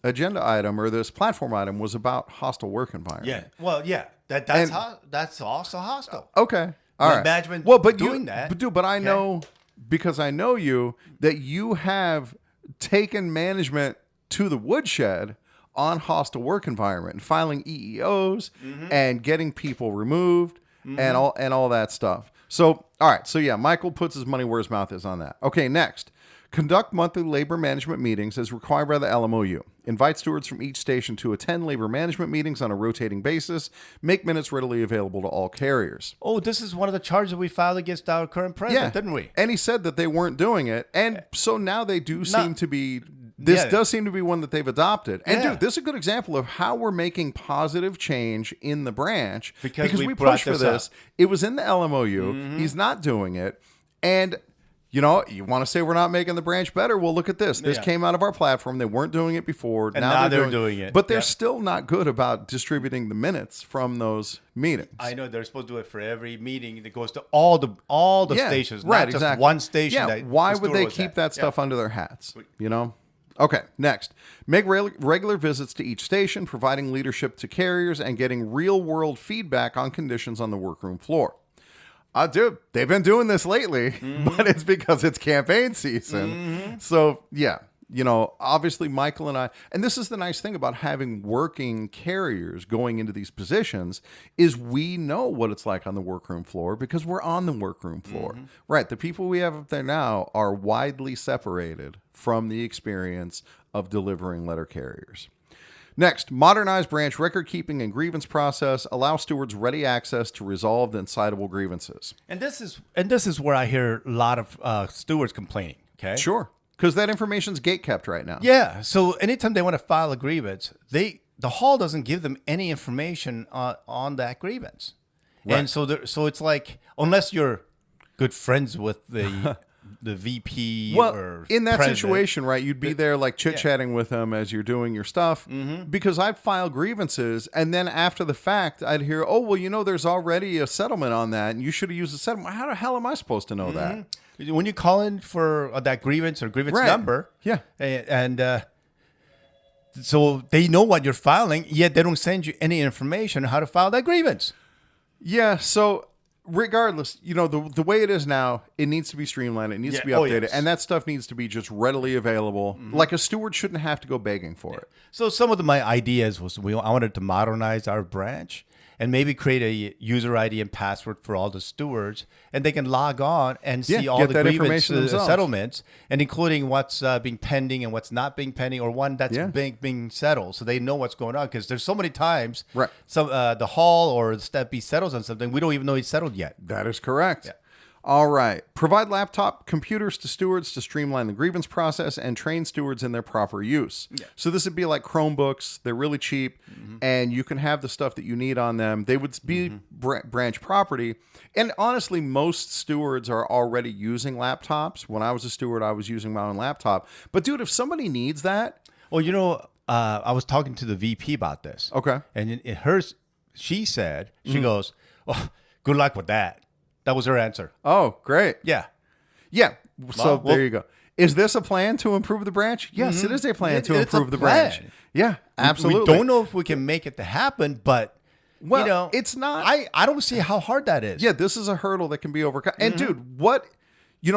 A: agenda item or this platform item was about hostile work environment.
B: Yeah. Well, yeah. That's also hostile.
A: Okay. All right.
B: Management
A: but
B: doing that.
A: But I know, because I know you, that you have taken management to the woodshed on hostile work environment and filing EEOs and getting people removed and all that stuff. So, all right. So, yeah, Michael puts his money where his mouth is on that. Okay, next. Conduct monthly labor management meetings as required by the LMOU. Invite stewards from each station to attend labor management meetings on a rotating basis. Make minutes readily available to all carriers.
B: Oh, this is one of the charges we filed against our current president, didn't we?
A: And he said that they weren't doing it. And so now they do seem to be... This does seem to be one that they've adopted. And, dude, this is a good example of how we're making positive change in the branch. Because we pushed for this. It was in the LMOU. He's not doing it. And... You know, you want to say we're not making the branch better? Well, look at this. This came out of our platform. They weren't doing it before.
B: And now they're doing it.
A: But they're still not good about distributing the minutes from those meetings.
B: I know they're supposed to do it for every meeting that goes to all the stations,
A: right,
B: not just one station.
A: Yeah, why would they keep that stuff under their hats? You know? Okay, next. Make regular visits to each station, providing leadership to carriers and getting real-world feedback on conditions on the workroom floor. Dude, they've been doing this lately, but it's because it's campaign season. So, yeah, you know, obviously Michael and I, and this is the nice thing about having working carriers going into these positions, is we know what it's like on the workroom floor because we're on the workroom floor. Right. The people we have up there now are widely separated from the experience of delivering letter carriers. Next, modernize branch record keeping and grievance process. Allow stewards ready access to resolved and citable grievances.
B: And this is where I hear a lot of stewards complaining. Okay,
A: sure, because that information's gate kept right now.
B: Yeah. So anytime they want to file a grievance, the hall doesn't give them any information on that grievance, and so it's like unless you're good friends with the VP or
A: in that
B: president.
A: situation, right, you'd be there like chit-chatting with them as you're doing your stuff because I'd file grievances and then after the fact I'd hear, oh, well, you know, there's already a settlement on that and you should have used a settlement. How the hell am I supposed to know that?
B: When you call in for that grievance or grievance number, and so they know what you're filing, yet they don't send you any information on how to file that grievance.
A: Yeah, so regardless, you know, the way it is now, it needs to be streamlined. It needs to be updated. And that stuff needs to be just readily available. Like a steward shouldn't have to go begging for it.
B: So some of my ideas was I wanted to modernize our branch and maybe create a user ID and password for all the stewards. And they can log on and see all the grievance settlements, and including what's being pending and what's not being pending, or one that's being settled. So they know what's going on. Because there's so many times the hall or the step B settles on something, we don't even know he's settled yet.
A: That is correct. Yeah. All right. Provide laptop computers to stewards to streamline the grievance process and train stewards in their proper use. Yeah. So this would be like Chromebooks. They're really cheap, and you can have the stuff that you need on them. They would be branch property. And honestly, most stewards are already using laptops. When I was a steward, I was using my own laptop. But dude, if somebody needs that...
B: Well, I was talking to the VP about this.
A: Okay.
B: And she said, she goes, "Oh, good luck with that." That was her answer.
A: Oh, great.
B: Yeah.
A: Yeah. So there you go. Is this a plan to improve the branch? Yes, it is a plan to improve the branch. Yeah, absolutely.
B: We don't know if we can make it to happen, but
A: it's not.
B: I don't see how hard that is.
A: Yeah, this is a hurdle that can be overcome. And dude,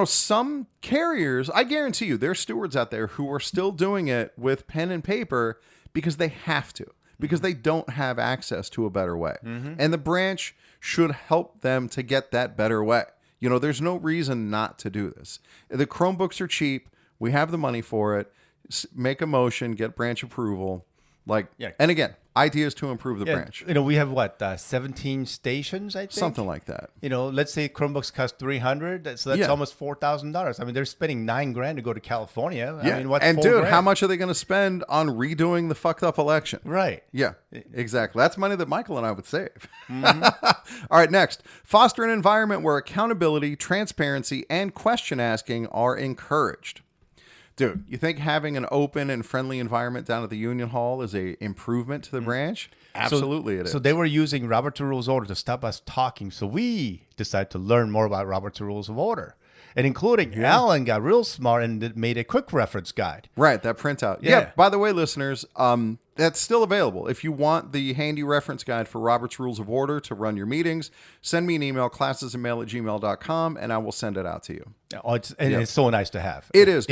A: some carriers, I guarantee you, there's stewards out there who are still doing it with pen and paper because they have to, because they don't have access to a better way. And the branch should help them to get that better way. There's no reason not to do this. The Chromebooks are cheap. We have the money for it. Make a motion, get branch approval. And again, ideas to improve the branch.
B: We have 17 stations, I think.
A: Something like that.
B: Let's say Chromebooks cost $300, so that's almost $4,000. I mean, they're spending $9,000 to go to California.
A: Yeah.
B: I mean, what's
A: and
B: $4,000?
A: Dude, how much are they going to spend on redoing the fucked up election?
B: Right.
A: Yeah, exactly. That's money that Michael and I would save. All right, next. Foster an environment where accountability, transparency, and question asking are encouraged. Dude, you think having an open and friendly environment down at the Union Hall is a improvement to the branch? Absolutely, it is.
B: So they were using Robert's Rules of Order to stop us talking. So we decided to learn more about Robert's Rules of Order. And including Alan got real smart and made a quick reference guide.
A: Right, that printout. Yeah. By the way, listeners, that's still available. If you want the handy reference guide for Robert's Rules of Order to run your meetings, send me an email, classesandmail@gmail.com, and I will send it out to you.
B: Oh, it's so nice to have.
A: It is.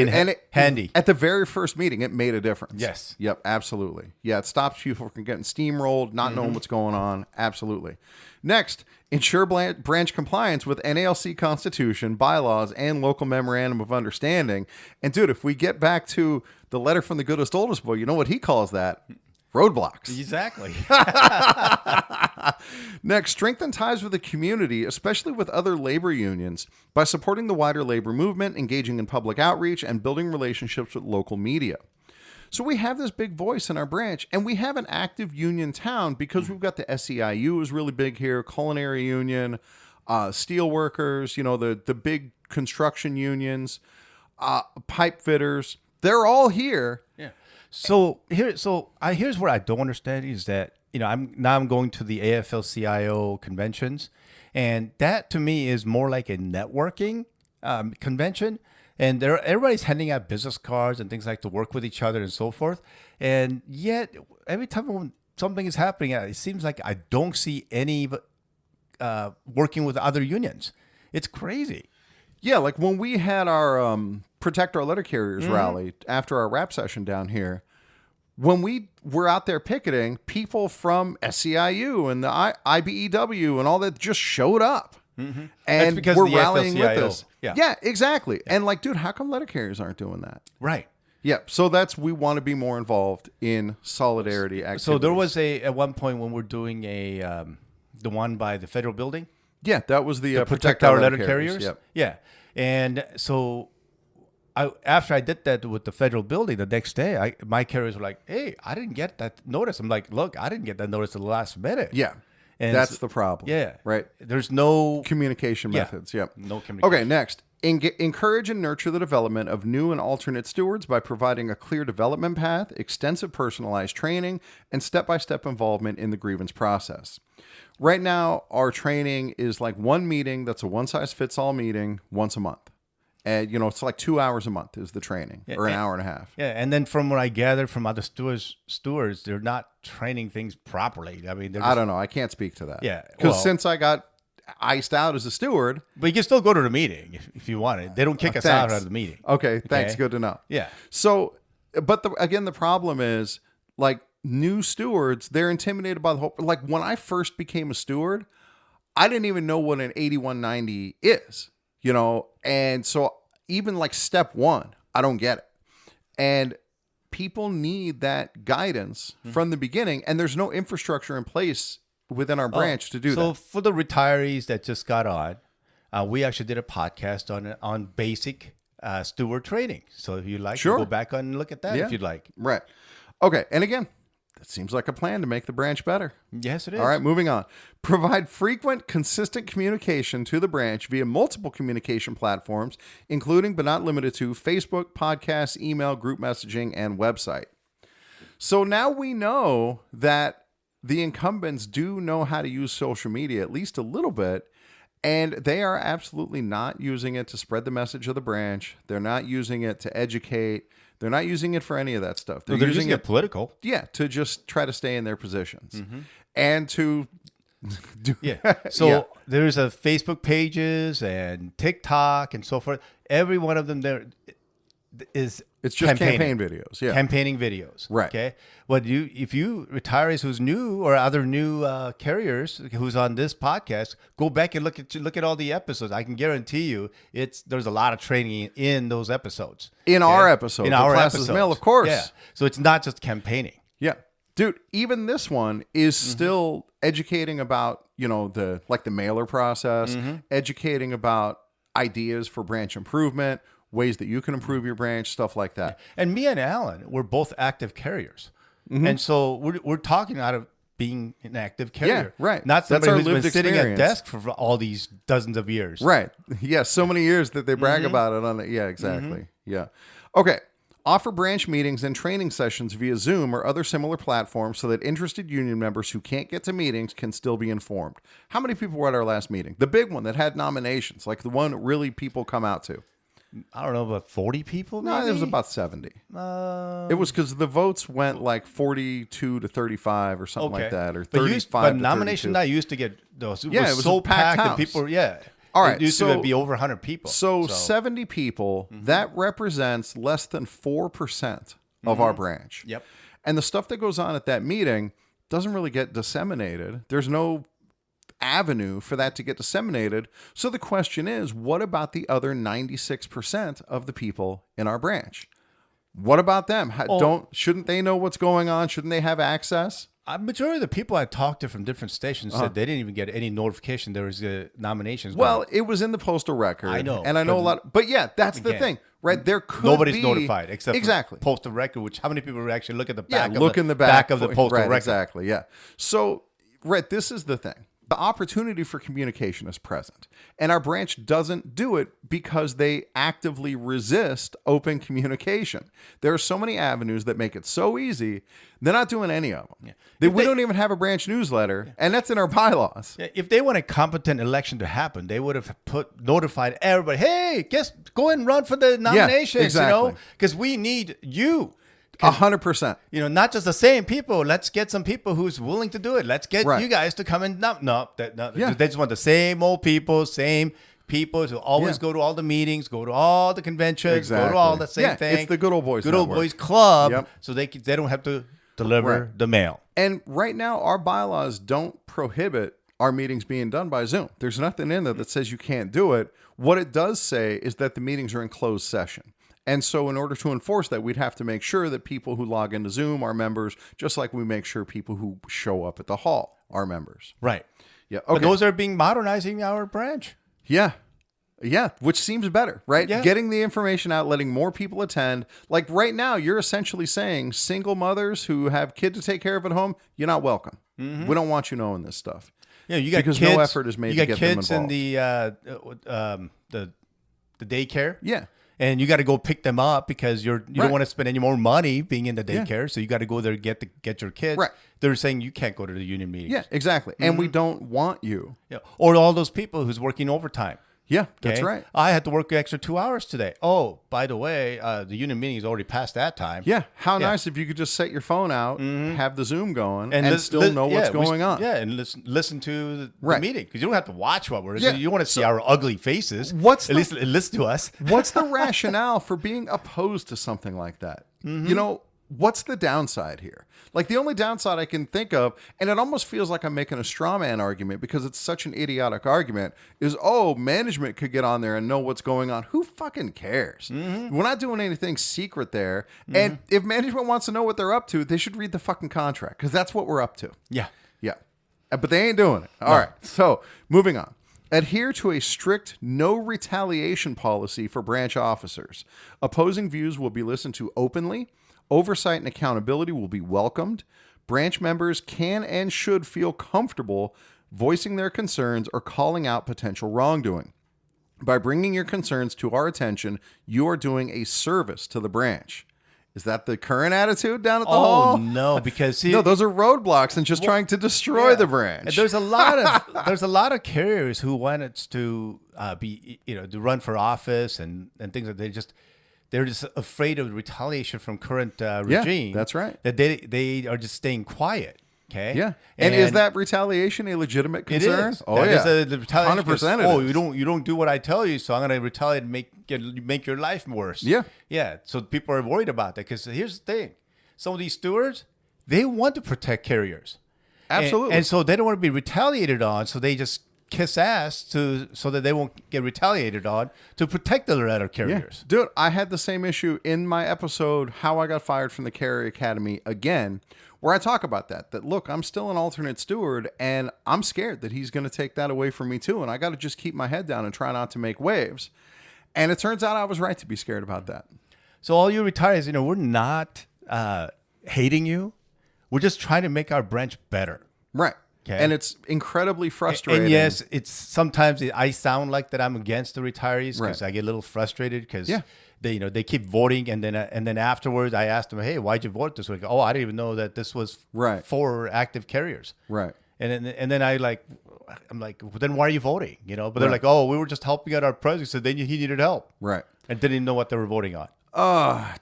B: Handy.
A: At the very first meeting, it made a difference.
B: Yes.
A: Yep, absolutely. Yeah, it stops people from getting steamrolled, not knowing what's going on. Absolutely. Next, ensure branch compliance with NALC Constitution, bylaws, and local memorandum of understanding. And dude, if we get back to the letter from the Goodest Oldest Boy, you know what he calls that? Roadblocks.
B: Exactly.
A: Next, strengthen ties with the community, especially with other labor unions, by supporting the wider labor movement, engaging in public outreach, and building relationships with local media. So we have this big voice in our branch, and we have an active union town because we've got the SEIU is really big here, culinary union, steel workers, the big construction unions, pipe fitters. They're all here.
B: Yeah. Here's where I don't understand is that I'm going to the AFL-CIO conventions, and that to me is more like a networking convention. And everybody's handing out business cards and things like to work with each other and so forth. And yet, every time something is happening, it seems like I don't see any working with other unions. It's crazy.
A: Yeah, like when we had our Protect Our Letter Carriers rally after our rap session down here, when we were out there picketing, people from SEIU and the IBEW and all that just showed up. And we're rallying with us. Yeah, exactly. Yeah. And dude, how come letter carriers aren't doing that?
B: Right.
A: Yeah. So we want to be more involved in solidarity activities.
B: So there was at one point when we're doing the one by the federal building.
A: Yeah, that was the
B: Protect Our Letter Carriers.
A: Yep.
B: Yeah. And so after I did that with the federal building, the next day, my carriers were like, "Hey, I didn't get that notice." I'm like, "Look, I didn't get that notice at the last minute."
A: Yeah. And that's the problem.
B: Yeah.
A: Right.
B: There's no
A: communication methods. Yep.
B: No communication.
A: Okay, next. Encourage and nurture the development of new and alternate stewards by providing a clear development path, extensive personalized training, and step-by-step involvement in the grievance process. Right now, our training is like one meeting that's a one-size-fits-all meeting once a month. And, it's like 2 hours a month is the training, or an hour and a half.
B: Yeah, and then from what I gathered from other stewards, they're not training things properly. I mean,
A: I don't know. I can't speak to that.
B: Yeah.
A: Because since I got iced out as a steward.
B: But you can still go to the meeting if you want it. They don't kick us out of the meeting.
A: Okay, thanks. Good to know.
B: Yeah.
A: So, but again, the problem is, new stewards, they're intimidated by the whole... when I first became a steward, I didn't even know what an 8190 is. And so even step one, I don't get it. And people need that guidance from the beginning, and there's no infrastructure in place within our branch to do that.
B: So for the retirees that just got on, we actually did a podcast on basic steward training. So if you'd like,
A: Sure.
B: go back and look at that if you'd like.
A: Right. Okay. And again, that seems like a plan to make the branch better.
B: Yes, it is.
A: All right, moving on. Provide frequent, consistent communication to the branch via multiple communication platforms, including but not limited to Facebook, podcasts, email, group messaging, and website. So now we know that the incumbents do know how to use social media, at least a little bit, and they are absolutely not using it to spread the message of the branch. They're not using it to educate. They're not using it for any of that stuff.
B: They're using it political.
A: Yeah, to just try to stay in their positions and to do.
B: Yeah. So there's a Facebook pages and TikTok and so forth. Every one of them there is
A: It's just campaign videos. Yeah.
B: Campaigning videos.
A: Right.
B: Okay. Well, if you retirees who's new or other new carriers who's on this podcast, go back and look at all the episodes. I can guarantee you, there's a lot of training in those episodes.
A: In our episodes.
B: In our
A: Classes
B: episodes.
A: Mail, of course.
B: Yeah. So it's not just campaigning.
A: Yeah. Dude, even this one is still educating about, the mailer process, educating about ideas for branch improvement, ways that you can improve your branch, stuff like that.
B: And me and Alan, we're both active carriers. And so we're talking out of being an active carrier.
A: Yeah, right.
B: Not
A: That's
B: somebody
A: our
B: who's been
A: lived
B: sitting at
A: experience.
B: desk for all these dozens of years.
A: Right. Yeah, so many years that they brag about it on it. Yeah, exactly. Yeah. Okay. Offer branch meetings and training sessions via Zoom or other similar platforms so that interested union members who can't get to meetings can still be informed. How many people were at our last meeting? The big one that had nominations, like the one really people come out to.
B: I don't know, about 40 people?
A: No,
B: maybe?
A: it was about 70. It was because the votes went like 42 to 35 or something like that, or 35
B: but
A: to
B: nomination
A: 32.
B: night used to get those. It
A: Yeah,
B: was
A: it was
B: so
A: a packed
B: packed
A: house.
B: that people,
A: All right,
B: it used
A: so-
B: to be over 100 people.
A: So 70 people, that represents less than 4% of our branch.
B: Yep.
A: And the stuff that goes on at that meeting doesn't really get disseminated. There's no avenue for that to get disseminated. So the question is, what about the other 96% of the people in our branch? What about them? Shouldn't they know what's going on? Shouldn't they have access?
B: A majority of the people I talked to from different stations said they didn't even get any notification there was nominations.
A: Well, it was in the postal record.
B: I know,
A: And I know a lot. But yeah, that's the
B: again,
A: thing, right? There could
B: nobody's
A: be,
B: notified except
A: exactly.
B: for postal record, which how many people actually look at the
A: Yeah,
B: back
A: look
B: of
A: in the back
B: of the
A: for-
B: postal
A: right,
B: record?
A: Exactly. Yeah. So, right, this is the thing. The opportunity for communication is present, and our branch doesn't do it because they actively resist open communication. There are so many avenues that make it so easy. They're not doing any of them. We don't even have a branch newsletter, and that's in our bylaws.
B: Yeah, if they want a competent election to happen, they would have notified everybody. Hey, go and run for the nominations.
A: exactly.
B: Because we need you.
A: 100%.
B: Not just the same people. Let's get some people who's willing to do it. Let's get you guys to come and
A: Yeah.
B: They just want the same old people, who always go to all the meetings, go to all the conventions, go to all the same thing.
A: It's the Good Old Boys
B: Good Old
A: Network.
B: Boys Club.
A: Yep.
B: So they don't have to deliver the mail.
A: And right now, our bylaws don't prohibit our meetings being done by Zoom. There's nothing in there that says you can't do it. What it does say is that the meetings are in closed session. And so in order to enforce that, we'd have to make sure that people who log into Zoom are members, just like we make sure people who show up at the hall are members.
B: Right.
A: Yeah. Okay.
B: But those are modernizing our branch.
A: Yeah. Yeah, which seems better, right?
B: Yeah.
A: Getting the information out, letting more people attend. Like right now, you're essentially saying single mothers who have kids to take care of at home, you're not welcome. We don't want you knowing this stuff.
B: Yeah, you got
A: because
B: kids,
A: no effort is made
B: you
A: to
B: got
A: get them
B: kids
A: involved.
B: in the daycare.
A: Yeah.
B: And you got to go pick them up because you don't want to spend any more money being in the
A: Yeah.
B: daycare. So you got to go there get your kids.
A: Right.
B: They're saying you can't go to the union meetings.
A: Yeah, exactly. And we don't want you.
B: Yeah. Or all those people who's working overtime.
A: Yeah, that's
B: Okay?
A: right.
B: I had to work extra 2 hours today. Oh, by the way, the union meeting is already past that time.
A: Yeah. How nice if you could just set your phone out, have the Zoom going, and
B: lis-
A: still
B: lis-
A: know what's
B: yeah,
A: going on.
B: Yeah, and listen to the
A: Right.
B: meeting because you don't have to watch what we're.
A: Yeah.
B: You want to see our ugly faces.
A: What's
B: at least listen to us?
A: What's the rationale for being opposed to something like that? You know, what's the downside here? Like the only downside I can think of, and it almost feels like I'm making a straw man argument because it's such an idiotic argument, is, management could get on there and know what's going on. Who fucking cares? We're not doing anything secret there. And if management wants to know what they're up to, they should read the fucking contract because that's what we're up to.
B: Yeah.
A: Yeah. But they ain't doing it. All right. So moving on. Adhere to a strict no retaliation policy for branch officers. Opposing views will be listened to openly. Oversight and accountability will be welcomed. Branch members can and should feel comfortable voicing their concerns or calling out potential wrongdoing. By bringing your concerns to our attention, you are doing a service to the branch. Is that the current attitude down at the hall?
B: Oh no, because see,
A: No, those are roadblocks and just trying to destroy the branch.
B: And there's a lot of carriers who wanted to be, to run for office and things like they're just afraid of retaliation from current regime.
A: Yeah, that's right.
B: That they are just staying quiet. Okay.
A: Yeah. And is that retaliation a legitimate concern?
B: It is.
A: Oh,
B: that
A: yeah.
B: is the retaliation
A: 100%
B: goes,
A: it is.
B: you don't do what I tell you, so I'm going to retaliate and make your life worse.
A: Yeah.
B: Yeah. So people are worried about that because here's the thing. Some of these stewards, they want to protect carriers.
A: Absolutely.
B: And so they don't want to be retaliated on, so they just kiss ass so that they won't get retaliated on to protect the other carriers.
A: Dude, I had the same issue in my episode, How I Got Fired from the Carrier Academy again, where I talk about that look, I'm still an alternate steward and I'm scared that he's going to take that away from me too. And I got to just keep my head down and try not to make waves. And it turns out I was right to be scared about that.
B: So all you retirees, we're not hating you. We're just trying to make our branch better.
A: Right.
B: Okay.
A: And it's incredibly frustrating.
B: And yes, it's sometimes I sound like that I'm against the retirees because
A: Right.
B: I get a little frustrated because
A: Yeah.
B: they keep voting and then afterwards I asked them, hey, why'd you vote this way? Oh, I didn't even know that this was
A: Right.
B: for active carriers.
A: Right.
B: And then I'm like, well, then why are you voting? But they're
A: Right.
B: like, oh, we were just helping out our president, so then he needed help,
A: Right.
B: and didn't even know what they were voting on.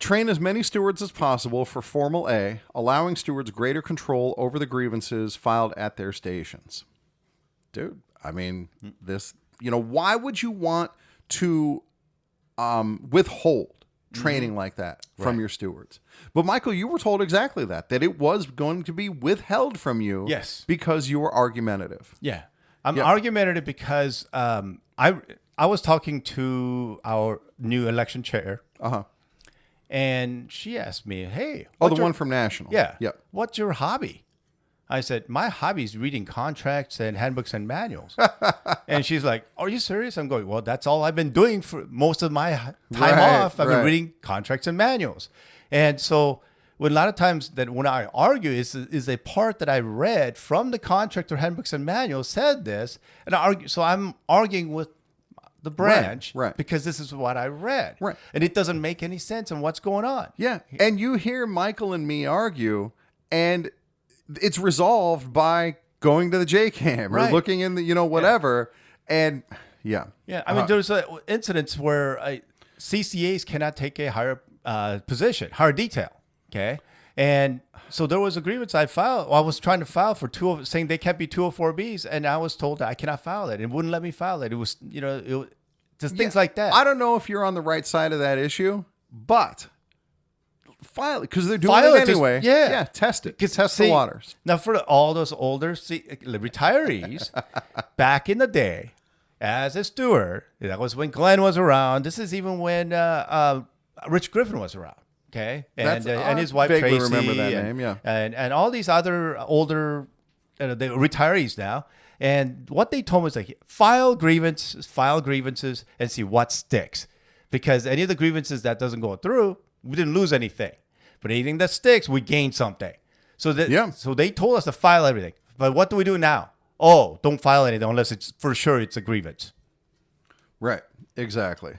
A: Train as many stewards as possible for Formal A, allowing stewards greater control over the grievances filed at their stations. Dude, I mean, why would you want to withhold training like that from your stewards? But Michael, you were told exactly that it was going to be withheld from you.
B: Yes.
A: Because you were argumentative.
B: Yeah. I'm argumentative because I was talking to our new election chair.
A: Uh-huh.
B: And she asked me, hey.
A: One from National.
B: Yeah.
A: Yep.
B: What's your hobby? I said, my hobby is reading contracts and handbooks and manuals. And she's like, are you serious? I'm going, well, that's all I've been doing for most of my time off. I've been reading contracts and manuals. And so a lot of times that when I argue is a part that I read from the contract or handbooks and manuals said this. And I argue, so I'm arguing with the branch
A: right.
B: because this is what I read.
A: Right.
B: And it doesn't make any sense in what's going on.
A: Yeah. And you hear Michael and me argue, and it's resolved by going to the JCAM or looking in the, whatever. Yeah. And yeah.
B: Yeah. I mean, there's incidents where CCAs cannot take a higher position, higher detail. Okay. And so there was a grievance I filed. Well, I was trying to file for saying they can't be 204Bs. And I was told that I cannot file that. It wouldn't let me file it. It was, just things like that.
A: I don't know if you're on the right side of that issue, but file it because they're doing
B: File
A: it
B: it,
A: anyway.
B: yeah.
A: Test it. Test the waters.
B: Now, for all those older retirees, back in the day, as a steward, that was when Glenn was around. This is even when Rich Griffin was around. Okay, and his wife
A: vaguely
B: Tracy.
A: Remember that name? Yeah,
B: and all these other older, the retirees now. And what they told me was like, file grievances, and see what sticks. Because any of the grievances that doesn't go through, we didn't lose anything. But anything that sticks, we gain something. So they told us to file everything. But what do we do now? Oh, don't file anything unless it's for sure it's a grievance.
A: Right. Exactly.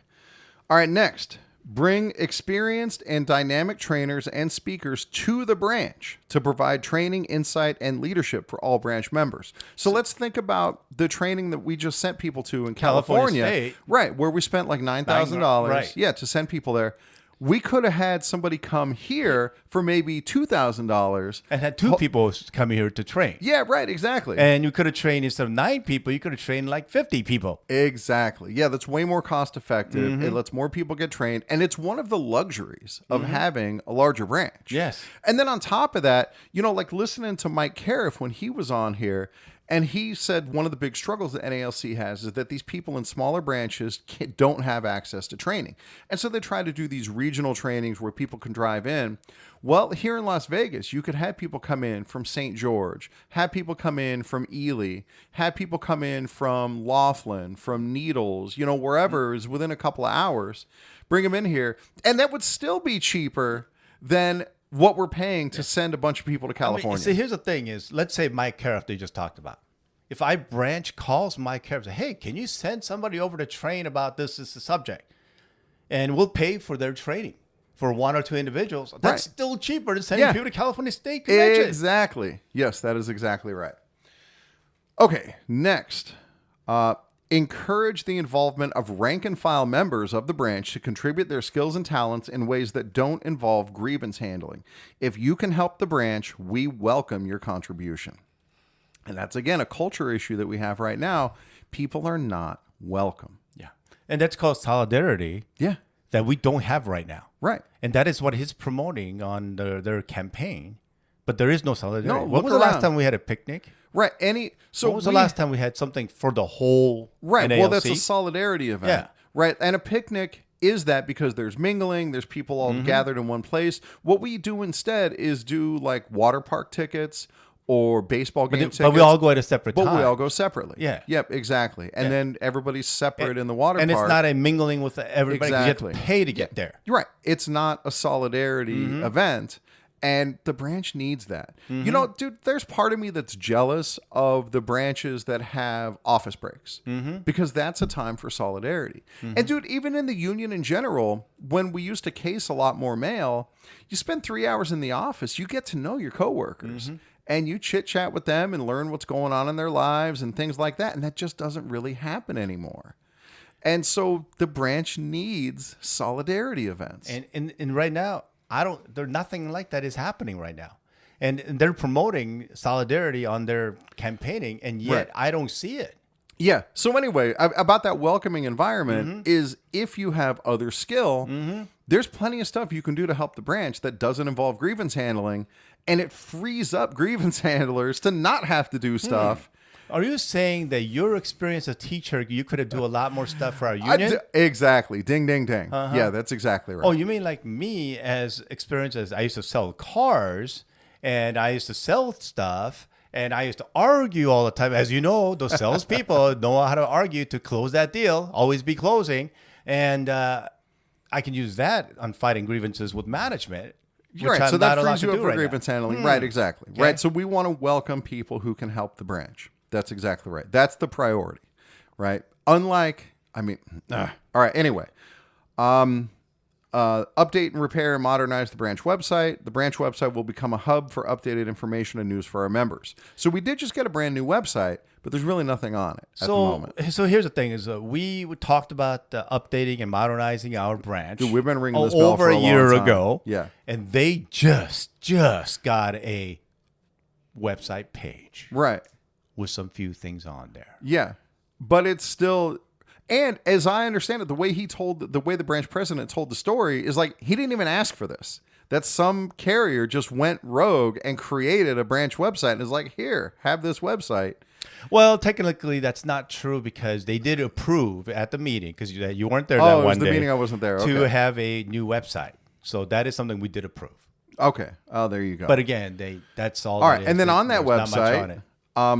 A: All right. Next, bring experienced and dynamic trainers and speakers to the branch to provide training, insight, and leadership for all branch members. So let's think about the training that we just sent people to in California.
B: State.
A: Right, where we spent like $9,000
B: right.
A: To send people there. We could have had somebody come here for maybe $2,000.
B: And had two people come here to train.
A: Yeah, right, exactly.
B: And you could have trained, instead of 9 people, you could have trained like 50 people.
A: Exactly. Yeah, that's way more cost effective. Mm-hmm. It lets more people get trained. And it's one of the luxuries of having a larger branch.
B: Yes.
A: And then on top of that, like listening to Mike Cariff when he was on here, And he said one of the big struggles that NALC has is that these people in smaller branches don't have access to training. And so they try to do these regional trainings where people can drive in. Well, here in Las Vegas, you could have people come in from St. George, have people come in from Ely, have people come in from Laughlin, from Needles, wherever is within a couple of hours, bring them in here. And that would still be cheaper than what we're paying to send a bunch of people to California.
B: See, here's the thing is, let's say Mike Cariff they just talked about. If I branch calls Mike Cariff, say, hey, can you send somebody over to train about this is the subject? And we'll pay for their training for 1 or 2 individuals. That's still cheaper than sending people to California State Convention.
A: Exactly. Yes, that is exactly right. Okay, next. Encourage the involvement of rank and file members of the branch to contribute their skills and talents in ways that don't involve grievance handling. If you can help the branch, we welcome your contribution. And that's, again, a culture issue that we have right now. People are not welcome.
B: Yeah. And that's called solidarity.
A: Yeah.
B: That we don't have right now.
A: Right.
B: And that is what he's promoting on their campaign. But there is no solidarity.
A: No,
B: when was the last time we had a picnic?
A: Right. When
B: was the last time we had something for the whole NALC?
A: Well, that's a solidarity event.
B: Yeah.
A: Right. And a picnic is that because there's mingling, there's people all gathered in one place. What we do instead is do like water park tickets or baseball game tickets.
B: But we all go at a separate time.
A: But we all go separately.
B: Yeah.
A: Yep, exactly. And then everybody's separate in the water park.
B: And it's not a mingling with everybody.
A: Exactly.
B: You have to pay to get there.
A: You're right. It's not a solidarity event. And the branch needs that. Dude, there's part of me that's jealous of the branches that have office breaks because that's a time for solidarity. And dude, even in the union in general, when we used to case a lot more mail, you spend 3 hours in the office, you get to know your coworkers and you chit chat with them and learn what's going on in their lives and things like that. And that just doesn't really happen anymore. And so the branch needs solidarity events.
B: And right now, there's nothing like that is happening right now. And they're promoting solidarity on their campaigning, and yet I don't see it.
A: Yeah. So anyway, about that welcoming environment is if you have other skill, there's plenty of stuff you can do to help the branch that doesn't involve grievance handling, and it frees up grievance handlers to not have to do stuff.
B: Are you saying that your experience as a teacher, you could have do a lot more stuff for our union?
A: Exactly. Ding, ding, ding. Yeah, that's exactly right.
B: Oh, you mean like me as experience as I used to sell cars and I used to sell stuff and I used to argue all the time. As you know, those salespeople know how to argue to close that deal, always be closing. And I can use that on fighting grievances with management.
A: Right, so that frees you up for grievance handling. Right, exactly. Okay. Right, so we want to welcome people who can help the branch. That's exactly right. That's the priority, right? All right, anyway. Update and repair and modernize the branch website. The branch website will become a hub for updated information and news for our members. So we did just get a brand new website, but there's really nothing on it at the moment.
B: So here's the thing: is we talked about updating and modernizing our branch.
A: Dude, we've been ringing this bell
B: over
A: for
B: a year
A: long time.
B: ago.
A: Yeah,
B: and they just got a website page,
A: right,
B: with some few things on there.
A: Yeah, but it's still. And as I understand it, the way the branch president told the story is like he didn't even ask for this. That some carrier just went rogue and created a branch website and is like, here, have this website.
B: Well, technically, that's not true because they did approve at the meeting because you weren't there that one day. Oh, it was the
A: meeting I wasn't there. Okay.
B: To have a new website. So that is something we did approve.
A: Okay. Oh, there you go.
B: But again, that's all.
A: All right. And then on that website,
B: not much on it.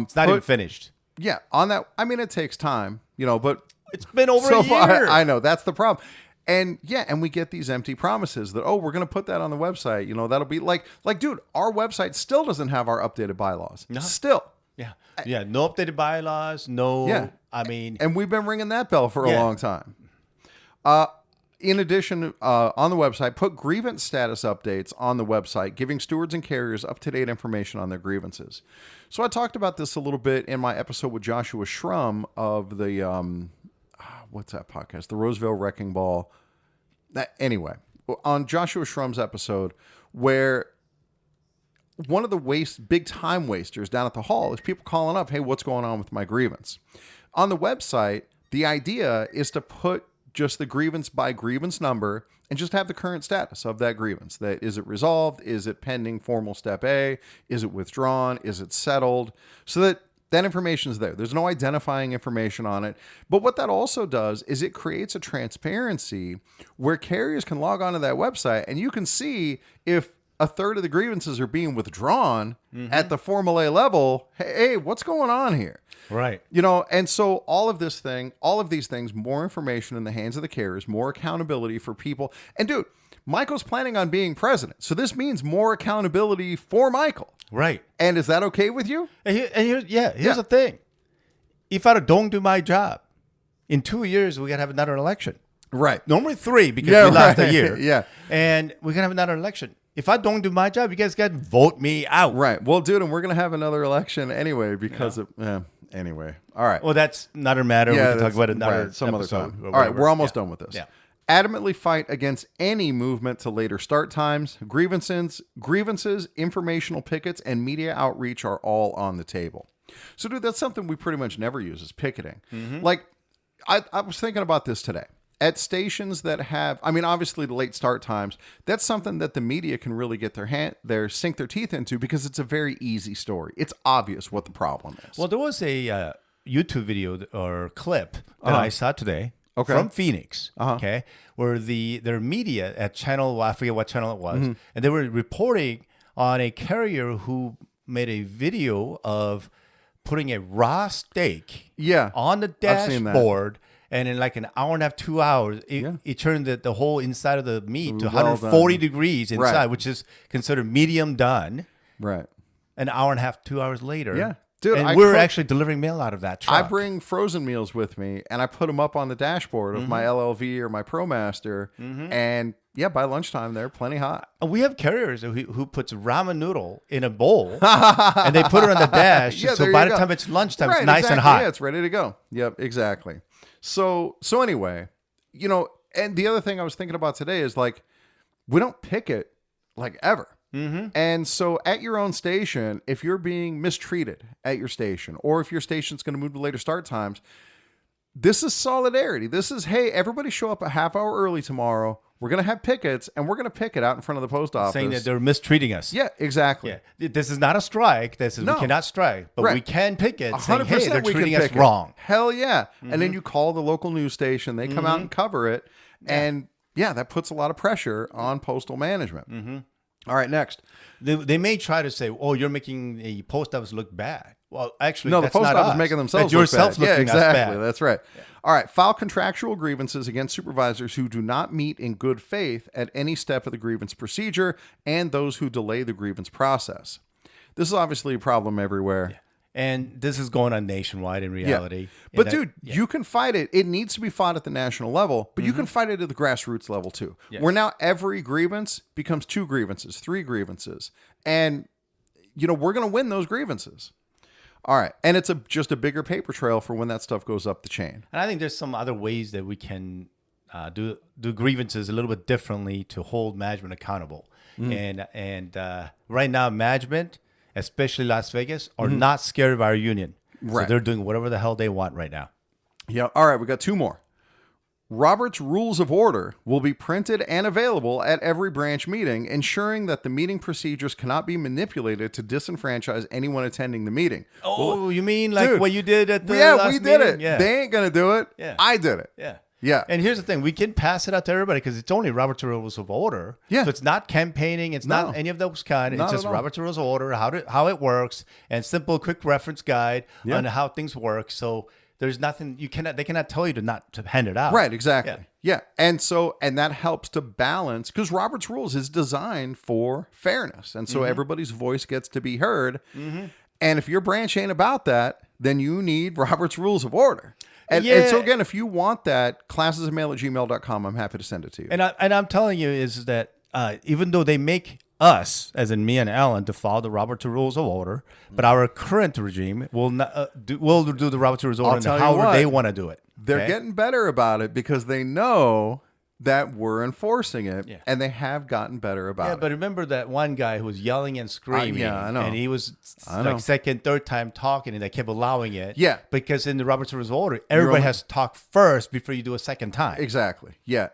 B: It's not even finished.
A: Yeah. On that, it takes time, but.
B: It's been over a year.
A: I know. That's the problem. And we get these empty promises that, we're going to put that on the website. That'll be like, dude, our website still doesn't have our updated bylaws. No. Still.
B: Yeah. Yeah. No updated bylaws. No. Yeah.
A: And we've been ringing that bell for a long time. In addition, on the website, put grievance status updates on the website, giving stewards and carriers up-to-date information on their grievances. So I talked about this a little bit in my episode with Joshua Shrum of the, what's that podcast? The Roseville Wrecking Ball. Anyway, on Joshua Shrum's episode, where one of the big time wasters down at the hall is people calling up, hey, what's going on with my grievance? On the website, the idea is to put just the grievance by grievance number and just have the current status of that grievance. That is it resolved? Is it pending formal step A? Is it withdrawn? Is it settled? So that That information is there. There's no identifying information on it. But what that also does is it creates a transparency where carriers can log onto that website and you can see if a third of the grievances are being withdrawn at the Formal A level. Hey, what's going on here?
B: Right.
A: And so all of these things, more information in the hands of the carriers, more accountability for people. And dude, Michael's planning on being president. So this means more accountability for Michael.
B: Right.
A: And is that okay with you?
B: Here's the thing. If I don't do my job, in 2 years, we got to have another election.
A: Right.
B: Normally 3 because we lost a year.
A: Yeah.
B: And we're going to have another election. If I don't do my job, you guys got to vote me out.
A: Right. Well, dude, and we're going to have another election anyway because anyway. All right.
B: Well, that's another matter.
A: Yeah,
B: we can talk about another
A: some other
B: episode.
A: time. All right. We're almost done with this.
B: Yeah.
A: Adamantly fight against any movement to later start times. Grievances, informational pickets, and media outreach are all on the table. So, dude, that's something we pretty much never use is picketing. Like, I was thinking about this today. At stations that have, obviously the late start times, that's something that the media can really get sink their teeth into because it's a very easy story. It's obvious what the problem is.
B: Well, there was a YouTube video or clip that I saw today.
A: Okay.
B: From Phoenix, okay, where their media at channel, I forget what channel it was, and they were reporting on a carrier who made a video of putting a raw steak on the dashboard, and in like an hour and a half, 2 hours, it turned the whole inside of the meat to 140 degrees inside, which is considered medium done.
A: Right.
B: An hour and a half, 2 hours later.
A: Yeah. Dude,
B: and we're actually delivering mail out of that truck.
A: I bring frozen meals with me, and I put them up on the dashboard of my LLV or my ProMaster, and by lunchtime they're plenty hot.
B: We have carriers who puts ramen noodle in a bowl, and they put it on the dash. So by the time it's lunchtime, it's nice and hot.
A: Yeah, it's ready to go. Yep, exactly. So anyway, and the other thing I was thinking about today is like, we don't picket like ever. And so at your own station, if you're being mistreated at your station, or if your station's going to move to later start times, this is solidarity. This is, hey, everybody show up a half hour early tomorrow. We're going to have pickets, and we're going to picket out in front of the post office.
B: Saying that they're mistreating us.
A: Yeah, exactly.
B: Yeah. This is not a strike. We cannot strike, but we can picket saying, hey, they're treating us wrong.
A: Hell yeah. And then you call the local news station. They come out and cover it. And that puts a lot of pressure on postal management. All right, next.
B: They may try to say, "Oh, you're making the post office look bad." Well, actually,
A: no,
B: that's
A: the post
B: not
A: office
B: us.
A: making themselves
B: that's
A: look bad.
B: looking us
A: exactly.
B: bad.
A: That's right. Yeah. All right, file contractual grievances against supervisors who do not meet in good faith at any step of the grievance procedure, and those who delay the grievance process. This is obviously a problem everywhere.
B: Yeah. And this is going on nationwide in reality.
A: But dude, you can fight it. It needs to be fought at the national level, but you can fight it at the grassroots level too.
B: Yes.
A: Where now every grievance becomes 2 grievances, 3 grievances. And, we're going to win those grievances. All right. And it's just a bigger paper trail for when that stuff goes up the chain.
B: And I think there's some other ways that we can do grievances a little bit differently to hold management accountable. And right now, management, especially Las Vegas, are not scared of our union.
A: Right.
B: So they're doing whatever the hell they want right now.
A: Yeah. All right. We got 2 more. Robert's Rules of Order will be printed and available at every branch meeting, ensuring that the meeting procedures cannot be manipulated to disenfranchise anyone attending the meeting.
B: Oh, you mean like what you did at the last
A: we did
B: meeting?
A: it.
B: Yeah.
A: They ain't going to do it.
B: Yeah.
A: I did it.
B: Yeah.
A: Yeah.
B: And here's the thing. We can pass it out to everybody because it's only Robert's Rules of Order.
A: Yeah.
B: So it's not campaigning. It's not any of those kind.
A: Not
B: It's just
A: at all.
B: Robert's Rules of Order, how it works, and simple, quick reference guide on how things work. So there's nothing they cannot tell you to hand it out.
A: Right, exactly. Yeah. And that helps to balance, because Robert's Rules is designed for fairness. And so everybody's voice gets to be heard. And if your branch ain't about that, then you need Robert's Rules of Order. And so again, if you want that, classesofmail@gmail.com, I'm happy to send it to you.
B: And I'm telling you is that even though they make us, as in me and Alan, to follow the Robert's Rules of Order, but our current regime will do the Robert's Rules of Order and however they want to do it.
A: They're getting better about it because they know that we're enforcing it, and they have gotten better about it.
B: Yeah, but remember that one guy who was yelling and screaming,
A: I know.
B: and he was like second, third time talking, and they kept allowing it.
A: Yeah.
B: Because in the Robert's Rules of Order, everybody has to talk first before you do a second time.
A: Exactly. Yeah.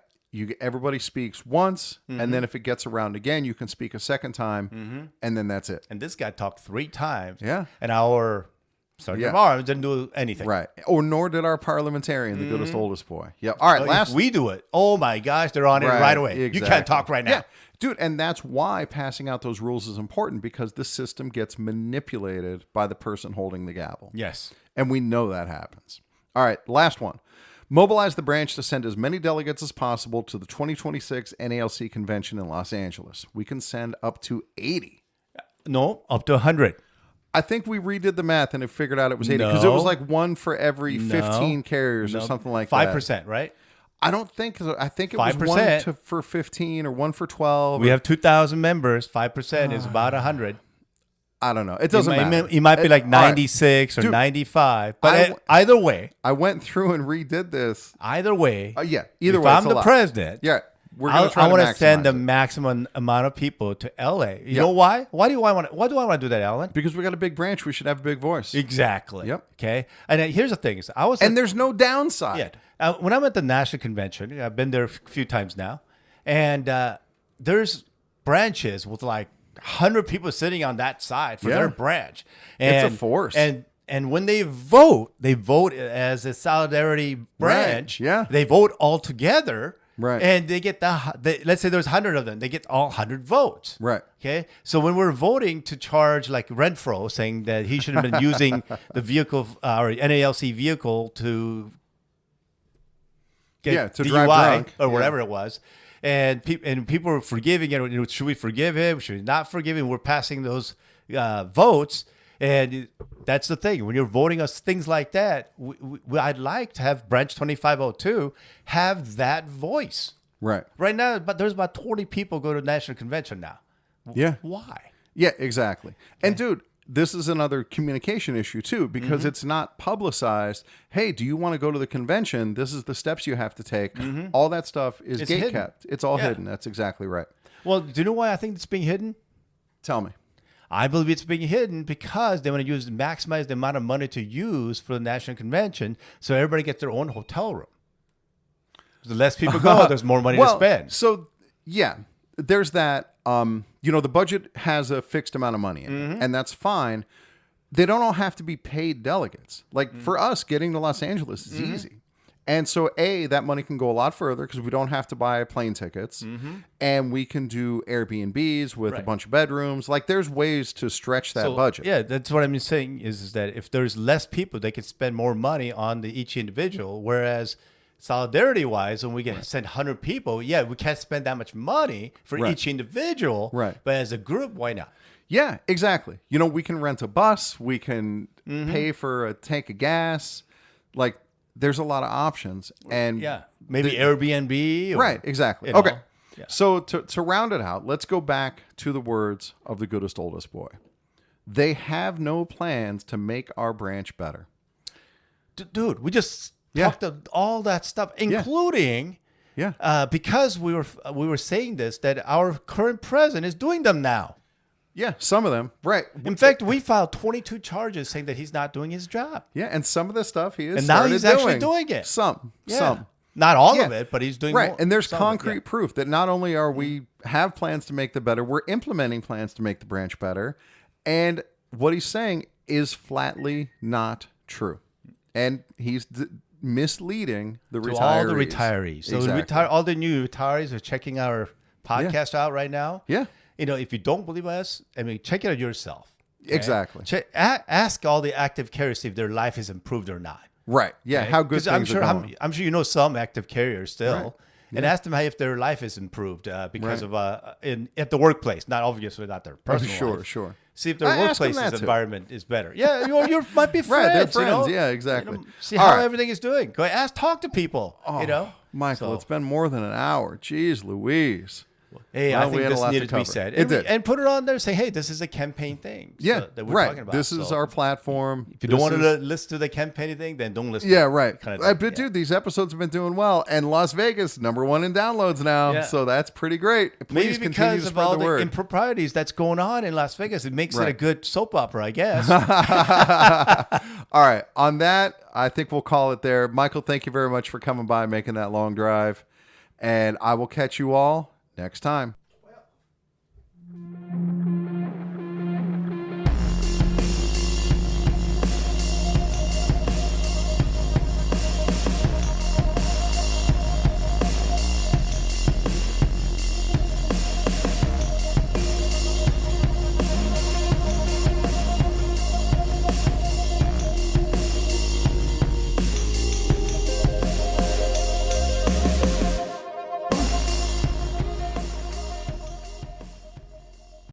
A: Everybody speaks once, and then if it gets around again, you can speak a second time, and then that's it.
B: And this guy talked 3 times.
A: Yeah.
B: And our Sergeant of Arms didn't do anything.
A: Right. Or nor did our parliamentarian, the Goodest Oldest Boy. Yeah. All right.
B: If we do it, oh my gosh, they're on it right away.
A: Exactly.
B: You can't talk right now.
A: Yeah. Dude, and that's why passing out those rules is important, because the system gets manipulated by the person holding the gavel.
B: Yes.
A: And we know that happens. All right, last one. Mobilize the branch to send as many delegates as possible to the 2026 NALC convention in Los Angeles. We can send up to 80.
B: No, up to 100.
A: I think we redid the math and it figured out it was 80 because it was like one for every 15 carriers or something like
B: 5%, right?
A: I don't think so. I think it was
B: 5%.
A: one for 15 or one for 12.
B: We have 2,000 members. 5% is about 100.
A: I don't know. It doesn't matter.
B: It might be like 96 or 95. But either way.
A: I went through and redid this.
B: Either way.
A: Yeah. Either
B: if
A: way.
B: I'm the president.
A: Yeah. We're going to try
B: I want to send the
A: it.
B: maximum amount of people to LA. You know why? Why do I want to do that, Alan?
A: Because we got a big branch. We should have a big voice.
B: Exactly.
A: Yep.
B: Okay. And here's the thing:
A: there's no downside.
B: Yeah. When I'm at the national convention, I've been there a few times now, and there's branches with like 100 people sitting on that side for their branch. And,
A: it's a force.
B: And when they vote as a solidarity branch.
A: Right. Yeah.
B: They vote all together.
A: Right.
B: And they get let's say there's 100 of them. They get all 100 votes.
A: Right.
B: Okay. So when we're voting to charge like Renfro, saying that he should have been using the vehicle, or NALC vehicle to get
A: to
B: DUI
A: drive drunk.
B: or whatever it was, and people are forgiving it. Should we forgive him? Should we not forgive him? We're passing those votes. And that's the thing. When you're voting us things like that, I'd like to have Branch 2502 have that voice.
A: Right.
B: Right now, but there's about 20 people go to the national convention now.
A: Yeah.
B: Why?
A: Yeah, exactly. And dude, this is another communication issue too, because it's not publicized. Hey, do you want to go to the convention? This is the steps you have to take. All that stuff is gate kept. It's all hidden. That's exactly right.
B: Well, do you know why I think it's being hidden?
A: Tell me.
B: I believe it's being hidden because they want to maximize the amount of money to use for the national convention, so everybody gets their own hotel room. The less people go, there's more money to spend.
A: So yeah, there's that. The budget has a fixed amount of money in it, and that's fine. They don't all have to be paid delegates. Like for us, getting to Los Angeles is easy. And so, that money can go a lot further because we don't have to buy plane tickets, and we can do Airbnbs with a bunch of bedrooms. Like, there's ways to stretch that budget.
B: Yeah, that's what I'm saying is that if there's less people, they can spend more money on each individual. Whereas, solidarity-wise, when we get send 100 people, we can't spend that much money for each individual.
A: Right.
B: But as a group, why not?
A: Yeah, exactly. We can rent a bus. We can pay for a tank of gas. Like, there's a lot of options, and
B: maybe Airbnb.
A: Right, exactly. Okay, so to round it out, let's go back to the words of the Goodest Oldest Boy. They have no plans to make our branch better.
B: Dude, we just talked all that stuff, including because we were saying this, that our current president is doing them now.
A: Yeah, some of them. Right.
B: In fact, we filed 22 charges saying that he's not doing his job.
A: Yeah, and some of the stuff he is
B: and now he's actually doing it.
A: Some.
B: Not all of it, but he's doing
A: right.
B: more.
A: And there's concrete proof that not only are we have plans to make the better, we're implementing plans to make the branch better. And what he's saying is flatly not true. And he's misleading the retirees.
B: All the retirees. So
A: exactly.
B: all the new retirees are checking our podcast out right now.
A: Yeah.
B: If you don't believe us, check it out yourself. Okay?
A: Exactly.
B: Ask all the active carriers if their life has improved or not.
A: Right. Yeah.
B: Okay?
A: How good things are going.
B: I'm sure you know some active carriers still.
A: Right.
B: And ask them if their life has improved because of at the workplace, not obviously not their personal life. Sure. See if their workplace's environment is better. Yeah, you might be friends.
A: Right, they're friends. Yeah, exactly.
B: See how everything is doing. Go talk to people.
A: Michael, it's been more than an hour. Jeez Louise.
B: Hey, I think this needed to be said.
A: It did.
B: And put it on there. Say, hey, this is a campaign thing. That we're talking about.
A: This is our platform.
B: If you don't want to listen to the campaign thing, then don't listen.
A: Yeah, right. But dude, these episodes have been doing well, and Las Vegas #1 in downloads now. So that's pretty great. Please
B: Maybe
A: continue
B: because
A: to
B: of
A: spread
B: all
A: the word.
B: improprieties that's going on in Las Vegas, it makes it a good soap opera, I guess.
A: All right. On that, I think we'll call it there. Michael, thank you very much for coming by, making that long drive, and I will catch you all next time.